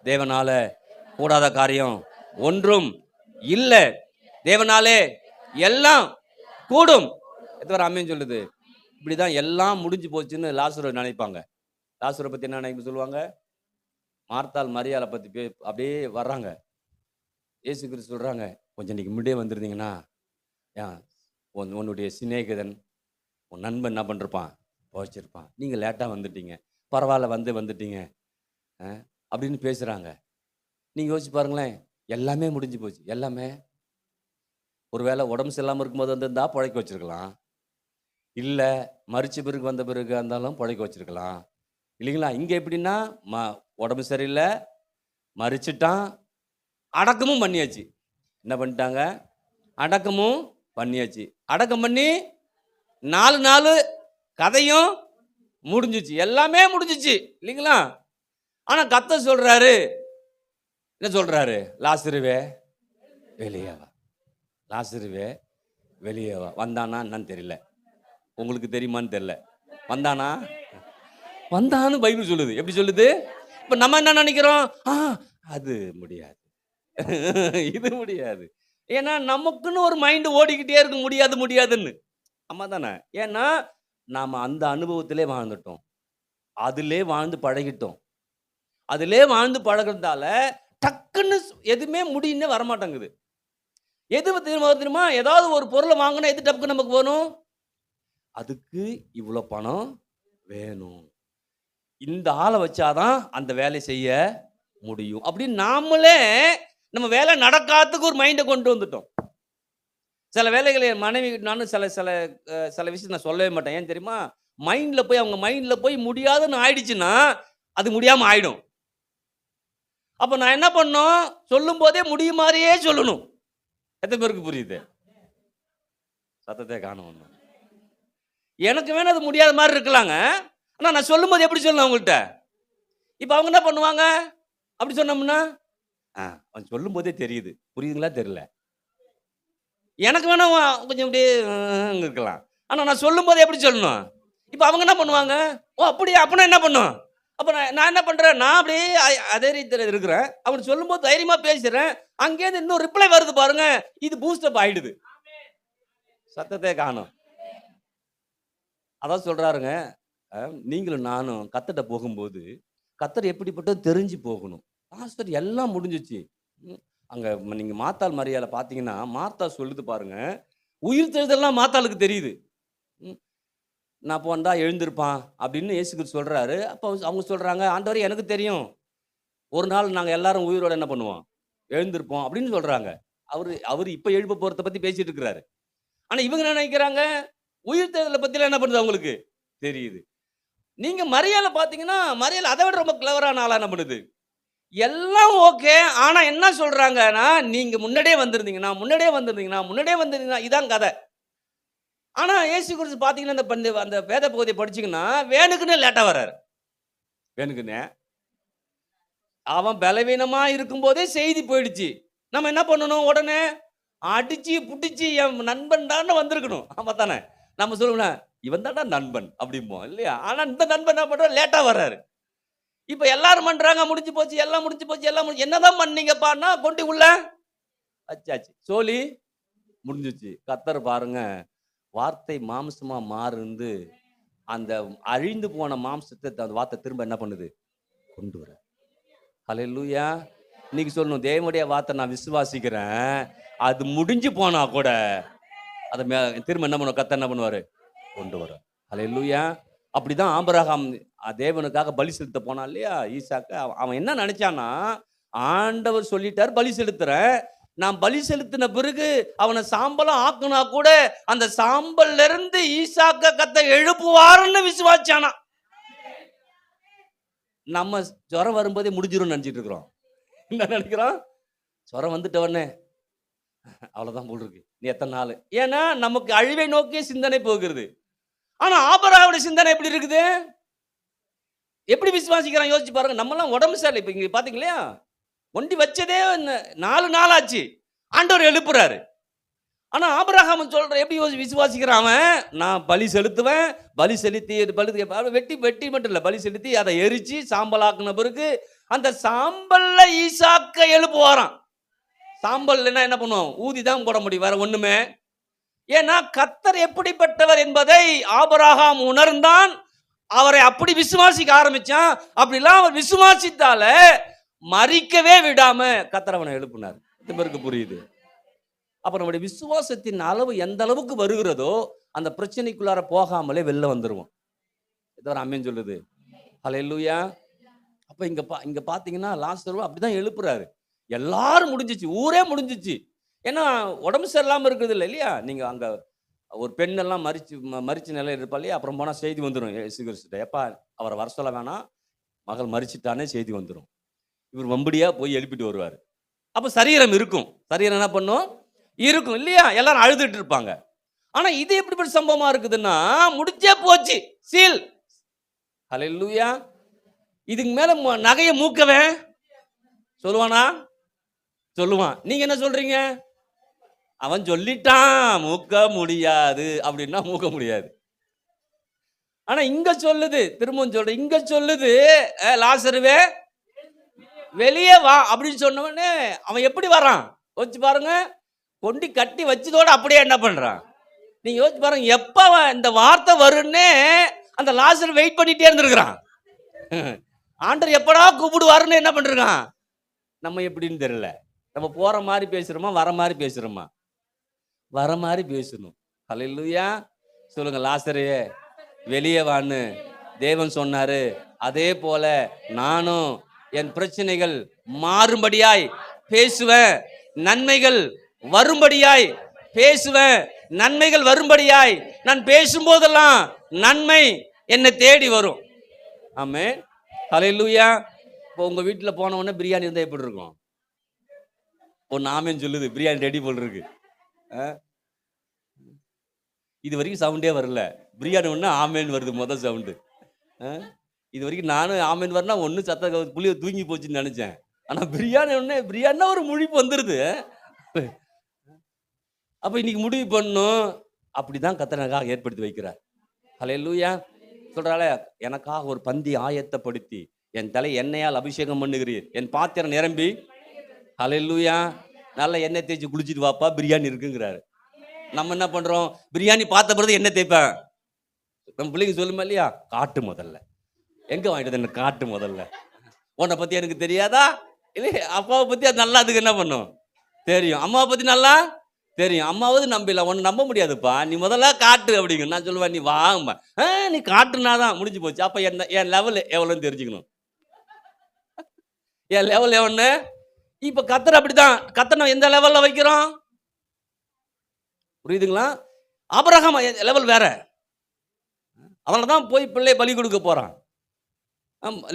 தேவனால கூடாத காரியம் ஒன்றும் இல்லை, தேவனாலே எல்லாம் கூடும். எத்தனை பேர் ஆமென் சொல்லுது? இப்படிதான் எல்லாம் முடிஞ்சு போச்சுன்னு லாசரை நினைப்பாங்க. லாசரை பத்தி என்ன நினைப்பு சொல்லுவாங்க? மார்த்தாள் மரியாதை பத்தி அப்படியே வர்றாங்க. இயேசு கிறிஸ்து சொல்றாங்க, கொஞ்சம் இன்னைக்கு முன்னே வந்திருந்தீங்கன்னா உன்னுடைய சிநேகிதன் உன் நண்பன் என்ன பண்ணிருப்பான்? போச்சிருப்பான். நீங்க லேட்டா வந்துட்டீங்க, பரவாயில்ல வந்துட்டீங்க அப்படின்னு பேசுறாங்க. நீங்க யோசிச்சு பாருங்களேன், எல்லாமே முடிஞ்சு போச்சு. எல்லாமே ஒருவேளை உடம்பு சரியில்லாம இருக்கும்போது வந்திருந்தா பிழைக்க வச்சிருக்கலாம், இல்ல மரிச்ச பிறகு வந்த பிறகு இருந்தாலும் பிழைக்க வச்சிருக்கலாம் இல்லைங்களா? இங்க எப்படின்னா உடம்பு சரியில்லை, மறிச்சிட்டான், அடக்கமும் பண்ணியாச்சு. என்ன பண்ணிட்டாங்க? அடக்கமும் பண்ணியாச்சு. அடக்கம் பண்ணி 4 நாள் கதையும் முடிஞ்சிச்சு, எல்லாமே முடிஞ்சிச்சு இல்லைங்களா? ஆனா கர்த்தர் சொல்றாரு, என்ன சொல்றாரு? லாசருவே வெளியே வா, லாசருவே வெளியே வா. வந்தானா என்னன்னு தெரியல, உங்களுக்கு தெரியுமான்னு தெரியல. வந்தானா? வந்தான்னு பைபிள் சொல்லுது. எப்படி சொல்லுது? இப்ப நம்ம என்ன நினைக்கிறோம்? அது முடியாது, இது முடியாது. ஏன்னா நமக்குன்னு ஒரு மைண்ட் ஓடிக்கிட்டே இருக்கு, முடியாது முடியாதுன்னு. ஆமா தானே? ஏன்னா நாம அந்த அனுபவத்திலே வாழ்ந்துட்டோம், அதிலே வாழ்ந்து பழகிட்டோம். அதிலே வாழ்ந்து பழகிறதால டக்குன்னு எதுவுமே முடியுன்னே வரமாட்டேங்குது. எது தெரியுமா? ஏதாவது ஒரு பொருளை வாங்கினா எது டப்புக்கு நமக்கு வேணும்? அதுக்கு இவ்வளோ பணம் வேணும், இந்த ஆளை வச்சாதான் அந்த வேலை செய்ய முடியும் அப்படின்னு நாமளே நம்ம வேலை நடக்காததுக்கு ஒரு மைண்டை கொண்டு வந்துட்டோம். சில வேலைகளை என் மனைவி நானும் சில சில சில விஷயம் நான் சொல்லவே மாட்டேன். ஏன் தெரியுமா? அவங்க மைண்ட்ல போய் முடியாதுன்னு ஆயிடுச்சுன்னா அது முடியாம ஆயிடும். அப்ப நான் என்ன பண்ணோம்? சொல்லும் போதே முடியும் மாதிரியே சொல்லணும். எத்தனை பேருக்கு புரியுது? சத்தத்தை காணும். எனக்கு வேணும் அது முடியாத மாதிரி இருக்கலாங்க, ஆனா நான் சொல்லும் போது எப்படி சொல்லணும் அவங்கள்ட்ட? இப்ப அவங்க என்ன பண்ணுவாங்க? அப்படி சொன்னோம்னா சொல்லும் போதே தெரியுது, புரியுதுங்களா தெரியல? எனக்கு வேணும் கொஞ்சம் அப்படியே இருக்கலாம், ஆனா நான் சொல்லும் போது எப்படி சொல்லணும்? இப்ப அவங்க என்ன பண்ணுவாங்க? ஓ அப்படியா? அப்பனா என்ன பண்ணும்? அப்ப நான் என்ன பண்றேன்? நான் அப்படியே அதே ரீதியில இருக்கிறேன். அவரு சொல்லும்போது தைரியமா பேசுறேன். அங்கேருந்து இன்னும் ரிப்ளை வருது பாருங்க. இது பூஸ்டப் ஆயிடுது. சத்தத்தை காணோம். அதான் சொல்றாருங்க. நீங்களும் நானும் கர்த்தர்ட்ட போகும்போது, கர்த்தர் எப்படிப்பட்டது தெரிஞ்சு போகணும். பாஸ்டர் எல்லாம் முடிஞ்சுச்சு. அங்க நீங்க மார்த்தாள் மரியாள பார்த்தீங்கன்னா, மார்த்தா சொல்லுது பாருங்க. உயிர்த்தெழுதல்லாம் மார்த்தாளுக்கு தெரியுது. ம். நான் அப்ப வந்தா எழுந்திருப்பான் அப்படின்னு இயேசு கிறிஸ்து சொல்றாரு. அப்ப அவங்க சொல்றாங்க, ஆண்டவரே எனக்கு தெரியும். ஒரு நாள் நாங்க எல்லாரும் உயிரோட என்ன பண்ணுவோம்? எழுந்திருப்போம் அப்படின்னு சொல்றாங்க. அவரு அவரு இப்ப எழுப்ப போறத பத்தி பேசிட்டு இருக்கிறாரு. ஆனா இவங்க என்ன நினைக்கிறாங்க? உயிர்த்தெழுதல பத்திலாம் என்ன பண்ணுது அவங்களுக்கு? தெரியுது. நீங்க மரியாள பார்த்தீங்கன்னா, மரியாள் அத விட ரொம்ப கிளவரான ஆளா என்ன பண்ணுது? எல்லாம் ஓகே. ஆனா என்ன சொல்றாங்கன்னா, நீங்க முன்னாடியே வந்திருந்தீங்கன்னா, இதான் கதை. ஆனா இயேசு கிறிஸ்து பார்த்தீங்கன்னா, அந்த வேத பகுதிய படிச்சீங்கன்னா, வேணுக்குன்னே லேட்டா வர்றாரு. வேணுக்குன்னே. அவன் பலவீனமா இருக்கும்போதே செய்தி போயிடுச்சு. நம்ம என்ன பண்ணணும் உடனே? அடிச்சு, புடிச்சு என் நண்பன் தான்னு வந்திருக்கணும். ஆமா தானே? நம்ம சொல்லுவோம்ல, இவன் தான்டா நண்பன் அப்படிம்போம் இல்லையா? ஆனா இந்த நண்பன் என்ன பண்றாரு? லேட்டா வர்றாரு. இப்ப எல்லாரும் பண்றாங்க, முடிஞ்சு போச்சு, எல்லாம் முடிஞ்சு போச்சு, என்னதான் பண்ணீங்கப்பான்னா, கொண்டு உள்ள வச்சாச்சு. சோலி முடிஞ்சுச்சு. கர்த்தர் பாருங்க, வார்த்தை மாம்சமா மாறுந்து, அந்த அழிந்து போன மாம்சத்த அந்த வார்த்தை திரும்ப என்ன பண்ணுது? கொண்டு வர. ஹல்லேலூயா! இன்னைக்கு சொல்லணும், தேவனுடைய வார்த்தை நான் விசுவாசிக்கிறேன். அது முடிஞ்சு போனா கூட, அத திரும்ப என்ன பண்ணுவார்? கர்த்தர் என்ன பண்ணுவாரு? கொண்டு வர. ஹல்லேலூயா! அப்படிதான் ஆபிரகாம் தேவனுக்காக பலி செலுத்த போனான் இல்லையா? ஈசாக்க. அவன் என்ன நினைச்சான்னா, ஆண்டவர் சொல்லிட்டார் பலி செலுத்துறேன். நான் பலி செலுத்தின பிறகு அவனை சாம்பலா ஆக்குனா கூட அந்த சாம்பல்ல இருந்து ஈசாக்க கர்த்தர் எழுப்புவார்னு விசுவாசிச்சானா. நம்ம ஜுரம் வரும்போதே முடிஞ்சிரும்னு நினைச்சிட்டு இருக்கிறோம். என்ன நினைக்கிறோம்? ஜுரம் வந்துட்ட உடனே அவ்வளவுதான் போல் இருக்கு. நீ எத்தனை நாள்? ஏன்னா நமக்கு அழிவை நோக்கிய சிந்தனை போகிறது. ஆனா ஆபிரகாமுடைய சிந்தனை எப்படி இருக்குது? எப்படி விசுவாசிக்கிறான் யோசிச்சு பாருங்க. நம்மலாம் உடம்பு சரியில்லை. இப்ப இங்க பாத்தீங்க இல்லையா? ஒண்டி வச்சதே 4 நாள் ஆச்சு. ஆண்டவர் எழுப்புறாரு. ஆனா ஆபிரகாம் சொல்ற எப்படி விசுவாசிக்கிறான் அவன்? நான் பலி செலுத்துவேன். பலி செலுத்தி வெட்டி வெட்டி மட்டும் இல்ல. பலி செலுத்தி அதை எரிச்சு சாம்பலாக்குன பிறகு அந்த சாம்பல்ல ஈசாக்க எழுப்புவாராம். சாம்பல்னா என்ன பண்ணுவோம்? ஊதி தான் போட முடியும். வேற ஒண்ணுமே. ஏன்னா கர்த்தர் எப்படிப்பட்டவர் என்பதை ஆபிரகாம் உணர்ந்தான். அவரை அப்படி விசுவாசிக்க ஆரம்பிச்சான். அப்படிலாம் அவர் விசுவாசித்தால மறிக்கவே விடாம கர்த்தர் அவனை எழுப்பினார். இது பேருக்கு புரியுது. அப்ப நம்முடைய விசுவாசத்தின் அளவு எந்த அளவுக்கு வருகிறதோ அந்த பிரச்சனைக்குள்ளார போகாமலே வெளில வந்துருவோம். இது ஒரு அமேன் சொல்லுது. ஹல்லேலூயா. அப்ப இங்க பாத்தீங்கன்னா லாசரு அப்படிதான் எழுப்புறாரு. எல்லாரும் முடிஞ்சிச்சு, ஊரே முடிஞ்சிச்சு. ஏன்னா உடம்பு சரியில்லாம இருக்குது இல்லையா? நீங்க அங்க ஒரு பெண் எல்லாம் மரிச்ச நிலையில் இருப்பா இல்லையா? அப்புறம் போனா செய்தி வந்துடும் இயேசு கிறிஸ்துட்ட. எப்பா அவரை வர சொல்ல வேணாம், மகள் மரிச்சிட்டானே செய்தி வந்துடும். இவர் வம்படியா போய் எழுப்பிட்டு வருவார். அப்ப சரீரம் இருக்கும். சரீரம் என்ன பண்ணும்? இருக்கும் இல்லையா? எல்லாரும் அழுதுட்டு இருப்பாங்க. ஆனா இது எப்படிப்பட்ட சம்பவமா இருக்குதுன்னா, முடிச்சே போச்சு, சீல். ஹல்லேலூயா. இதுக்கு மேல நகைய மூக்கவே சொல்லுவானா? சொல்லுவான். நீங்க என்ன சொல்றீங்க? அவன் சொல்லிட்டான் மூக்க முடியாது அப்படின்னா மூக்க முடியாது. ஆனா இங்க சொல்லுது, திரும்பவும் சொல்றேன், இங்க சொல்லுது லாசருவே வெளியே வா அப்படின்னு சொன்ன உடனே அவன் எப்படி வரான் யோசிச்சு பாருங்க. கொண்டு கட்டி வச்சதோட அப்படியே என்ன பண்றான்? நீங்க யோசிச்சு பாருங்க. எப்ப இந்த வார்த்தை வரும்னே அந்த லாசர் வெயிட் பண்ணிட்டே இருந்திருக்கிறான். ஆண்டவர் எப்படா கூப்பிடுவாருன்னு என்ன பண்றான்? நம்ம எப்படின்னு தெரியல. நம்ம போற மாதிரி பேசுறோமா, வர மாதிரி பேசுறோமா? வர மாதிரி பேசணும். ஹல்லேலூயா. சொல்லுங்க, லாசரே வெளியே வான்னு தேவன் சொன்னாரு. அதே போல நானும் என் பிரச்சனைகள் மாறும்படியாய் பேசுவேன். நன்மைகள் வரும்படியாய் பேசுவேன். நன்மைகள் வரும்படியாய் நான் பேசும்போதெல்லாம் நன்மை என்னை தேடி வரும். ஆமென். ஹல்லேலூயா. இப்போ உங்க வீட்டுல போன உடனே பிரியாணி இருந்தா எப்படி இருக்கும்? ஒன்னு ஆமென் சொல்லுது, பிரியாணி ரெடி போல் இருக்கு. இது வரைக்கும் சவுண்டே வரல. பிரியாணி ஒண்ணு ஆமேன் வருது முதல் சவுண்டு. இது வரைக்கும் நானும் ஆமேன் வரனா ஒண்ணு சத்த புளிய தூங்கி போச்சுன்னு நினைச்சேன். ஆனா பிரியாணி ஒண்ணு பிரியாணினா ஒரு முழிப்பு வந்துருது. அப்ப இன்னைக்கு முடிவு பண்ணும். அப்படிதான் கர்த்தர் எனக்காக ஏற்படுத்தி வைக்கிறார். ஹல்லேலூயா. சொல்றாளே, எனக்காக ஒரு பந்தி ஆயத்தப்படுத்தி என் தலை எண்ணெயால் அபிஷேகம் பண்ணுகிறீர், என் பாத்திரம் நிரம்பி. ஹல்லேலூயா. நல்லா எண்ணெய் தேய்ச்சி குளிச்சுட்டு வாப்பா, பிரியாணி இருக்குங்கிறாரு. நம்ம என்ன பண்றோம்? பிரியாணி பார்த்த பிறகு எண்ணெய் தேய்ப்பேன். நம்ம பிள்ளைங்க சொல்லுமா இல்லையா? காட்டு முதல்ல. எங்க வாங்கிட்டு என்ன காட்டு முதல்ல. உன்னை பத்தி எனக்கு தெரியாதா? இல்லையே, அப்பாவை பத்தி அது நல்லா அதுக்கு என்ன பண்ணும் தெரியும். அம்மாவை பத்தி நல்லா தெரியும். அம்மாவது நம்பல, உன்னை நம்ப முடியாதுப்பா, நீ முதல்ல காட்டு அப்படிங்க. நான் சொல்லுவேன், நீ வாங்கம்மா. நீ காட்டுனாதான் முடிஞ்சு போச்சு. அப்ப என்ன என் லெவல் எவ்வளோன்னு தெரிஞ்சுக்கணும். என் லெவல் எவ்வளோ? இப்ப கத்தர் அப்படிதான். கத்தனை எந்த லெவல்ல வைக்கிறோம்? புரியுதுங்களா? ஆபிரகாம் லெவல் வேற. அதனாலதான் போய் பிள்ளை பலி கொடுக்க போறான்.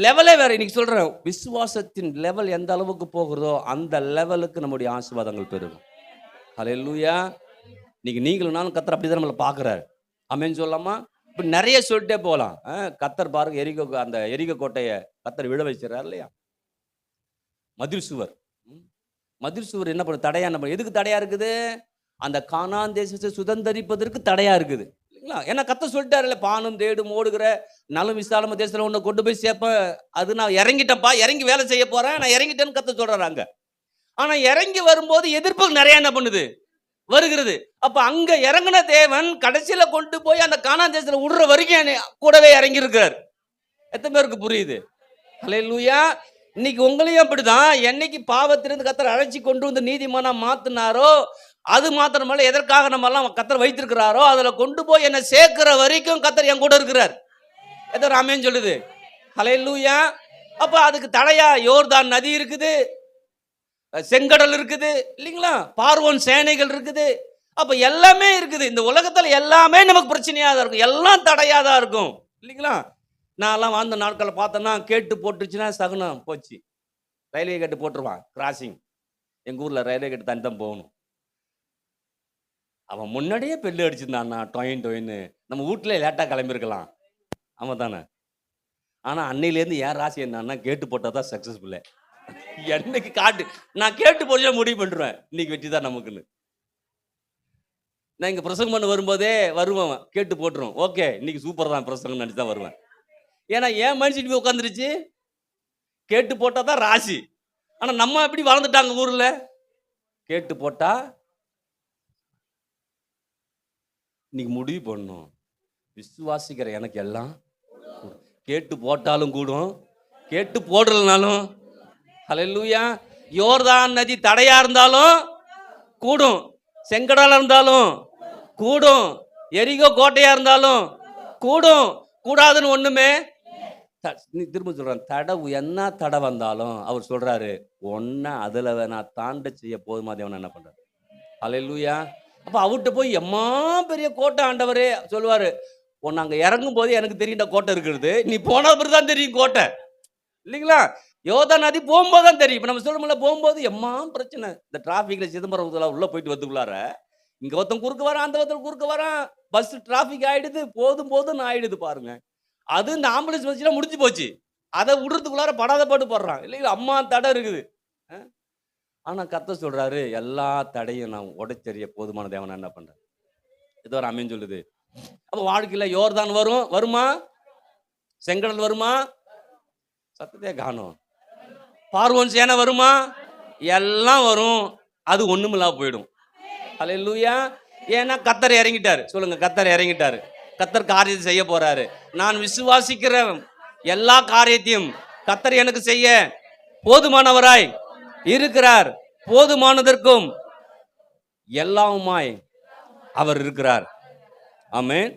லெவலே வேற. இன்னைக்கு சொல்றேன், விசுவாசத்தின் லெவல் எந்த அளவுக்கு போகிறதோ அந்த லெவலுக்கு நம்முடைய ஆசீர்வாதங்கள் பெருகும். ஹல்லேலூயா. இன்னைக்கு நீங்களும் நானும் கத்தர் அப்படிதான் நம்மளை பார்க்குறாரு. ஆமென் சொல்லாமா? இப்போ நிறைய சொல்லிட்டே போகலாம். கத்தர் பாருங்க, அந்த எரிகோ கோட்டையை கத்தர் விழ வச்சிடறாரு இல்லையா? மதில் சுவர். மதில் சுவர் என்ன பண்ண தடையா? என்ன எதுக்கு தடையா இருக்குது? அந்த கானான் தேசத்தை சுதந்தரிப்பதற்கு தடையா இருக்குது இல்லைங்களா? ஏன்னா கத்தர் சொல்லிட்டாரு இல்லை, பானும் தேடும் ஓடுகிற நலும் விசாலம தேசத்துல உன்னை கொண்டு போய் சேர்ப்பேன். அது நான் இறங்கிட்டேன்ப்பா, இறங்கி வேலை செய்ய போறேன், நான் இறங்கிட்டேன்னு கத்தர் சொல்றாங்க. ஆனா இறங்கி வரும்போது எதிர்ப்பு நிறைய என்ன பண்ணுது? வருகிறது. அப்ப அங்க இறங்கின தேவன் கடைசியில கொண்டு போய் அந்த கானான் தேசத்துல விடுற வரைக்கும் கூடவே இறங்கி இருக்கார். எத்தனை பேருக்கு புரியுது? ஹல்லேலூயா. இன்னைக்கு உங்களையும் அப்படிதான். என்னைக்கு பாவத்திலிருந்து கத்தர் அழைச்சி கொண்டு வந்து நீதிமானா மாத்தினாரோ, அது மாத்திரமல்ல, எதற்காக நம்ம எல்லாம் கத்தர் வைத்திருக்கிறாரோ அதுல கொண்டு போய் என்ன சேர்க்கிற வரைக்கும் கத்தர் என் கூட இருக்கிறார். எதோ ராமேன்னு சொல்லுது. ஹல்லேலூயா. அப்ப அதுக்கு தடையா யோர்தான் நதி இருக்குது, செங்கடல் இருக்குது இல்லைங்களா? பார்வோன் சேனைகள் இருக்குது. அப்ப எல்லாமே இருக்குது. இந்த உலகத்துல எல்லாமே நமக்கு பிரச்சனையா தான் இருக்கும், எல்லாம் தடையா தான் இருக்கும் இல்லைங்களா? நான் எல்லாம் வாழ்ந்த நாட்களை பார்த்தேன்னா, கேட்டு போட்டுருச்சுன்னா சகுனம் போச்சு. ரயில்வே கேட்டு போட்டுருவான், கிராசிங். எங்கள் ஊரில் ரயில்வே கேட்டு தனி தான் போகணும். அவன் முன்னாடியே பெல்லு அடிச்சிருந்தான்னா டொயின் டொயின்னு நம்ம வீட்டில் லேட்டாக கிளம்பியிருக்கலாம். ஆமாம் தானே? ஆனால் அன்னையிலேருந்து என் ராசி என்னன்னா, கேட்டு போட்டால் தான் சக்ஸஸ்ஃபுல்லே. என்னைக்கு காட்டு நான் கேட்டு போச்சா முடிவு பண்ணுறேன், இன்னைக்கு வெற்றி தான் நமக்குன்னு. நான் இங்கே பிரசங்கம் பண்ண வரும்போதே வருவேன், கேட்டு போட்டுருவோம். ஓகே, இன்னைக்கு சூப்பர் தான் பிரசங்கம் நினச்சி தான் வருவேன். ஏன்னா என் மனுஷன் போய் உட்காந்துருச்சு, கேட்டு போட்டா தான் ராசி. ஆனா நம்ம எப்படி வளர்ந்துட்டாங்க ஊர்ல? கேட்டு போட்டா. இன்னைக்கு முடிவு பண்ணணும், விசுவாசிக்கிற எனக்கு எல்லாம் கேட்டு போட்டாலும் கூடும், கேட்டு போடலனாலும். ஹல்லேலூயா. யோர்தான் நதி தடையா இருந்தாலும் கூடும், செங்கடலா இருந்தாலும் கூடும், எரிகோ கோட்டையா இருந்தாலும் கூடும். கூடாதுன்னு ஒண்ணுமே. திரும்ப சொல்றேன், தடவு என்ன தடை வந்தாலும் அவர் சொல்றாரு, ஒன்ன அதுல வேணா தாண்ட செய்ய போதுமா தேவன் என்ன பண்றாரு? ஹல்லேலூயா. அப்ப அவர்கிட்ட போய் எம்மா பெரிய கோட்டை ஆண்டவரே சொல்லுவாரு, உன்னை அங்க இறங்கும் போது எனக்கு தெரியும் கோட்டை இருக்கிறது, நீ போன பிறகு தான் தெரியும் கோட்டை இல்லைங்களா? யோர்தான் நதி போகும்போது தான் தெரியும். இப்ப நம்ம சொல்ல போகும்போது எம்மா பிரச்சனை. இந்த டிராபிக்ல சிதம்பரம் உள்ள போயிட்டு வந்துக்குள்ளார இங்க ஒருத்தன் குறுக்க வரான், அந்த ஒருத்தன் குறுக்க வரான், பஸ் டிராபிக் ஆயிடுது, போதும் ஆயிடுது பாருங்க. அது இந்த ஆம்புலன்ஸ் வச்சுன்னா முடிஞ்சு போச்சு. அதை விடுறதுக்குள்ளார படாத பாட்டு போடுறான் இல்லைங்களா? அம்மா தடை இருக்குது. ஆனா கர்த்தர் சொல்றாரு, எல்லா தடையும் நான் உடைச்செறிய போதுமான தேவன் என்ன பண்றேன்? ஏதோ ஒரு அமீன் சொல்லுது. அப்ப வாழ்க்கையில யோர்தான் வருமா? செங்கடல் வருமா? சத்தத்தையே காணும். பார்வோன் சேனை வருமா? எல்லாம் வரும். அது ஒண்ணுமில்லாம போயிடும். ஹல்லேலூயா. ஏன்னா கர்த்தர் இறங்கிட்டாரு. சொல்லுங்க, கர்த்தர் இறங்கிட்டாரு. கர்த்தர் காரியத்தை செய்ய போறாரு. நான் விசுவாசிக்கிற எல்லா காரியத்தையும் கர்த்தர் எனக்கு செய்ய போதுமானவராய் இருக்கிறார். போதுமானதற்கும் எல்லாவுமாய் அவர் இருக்கிறார். ஆமென்.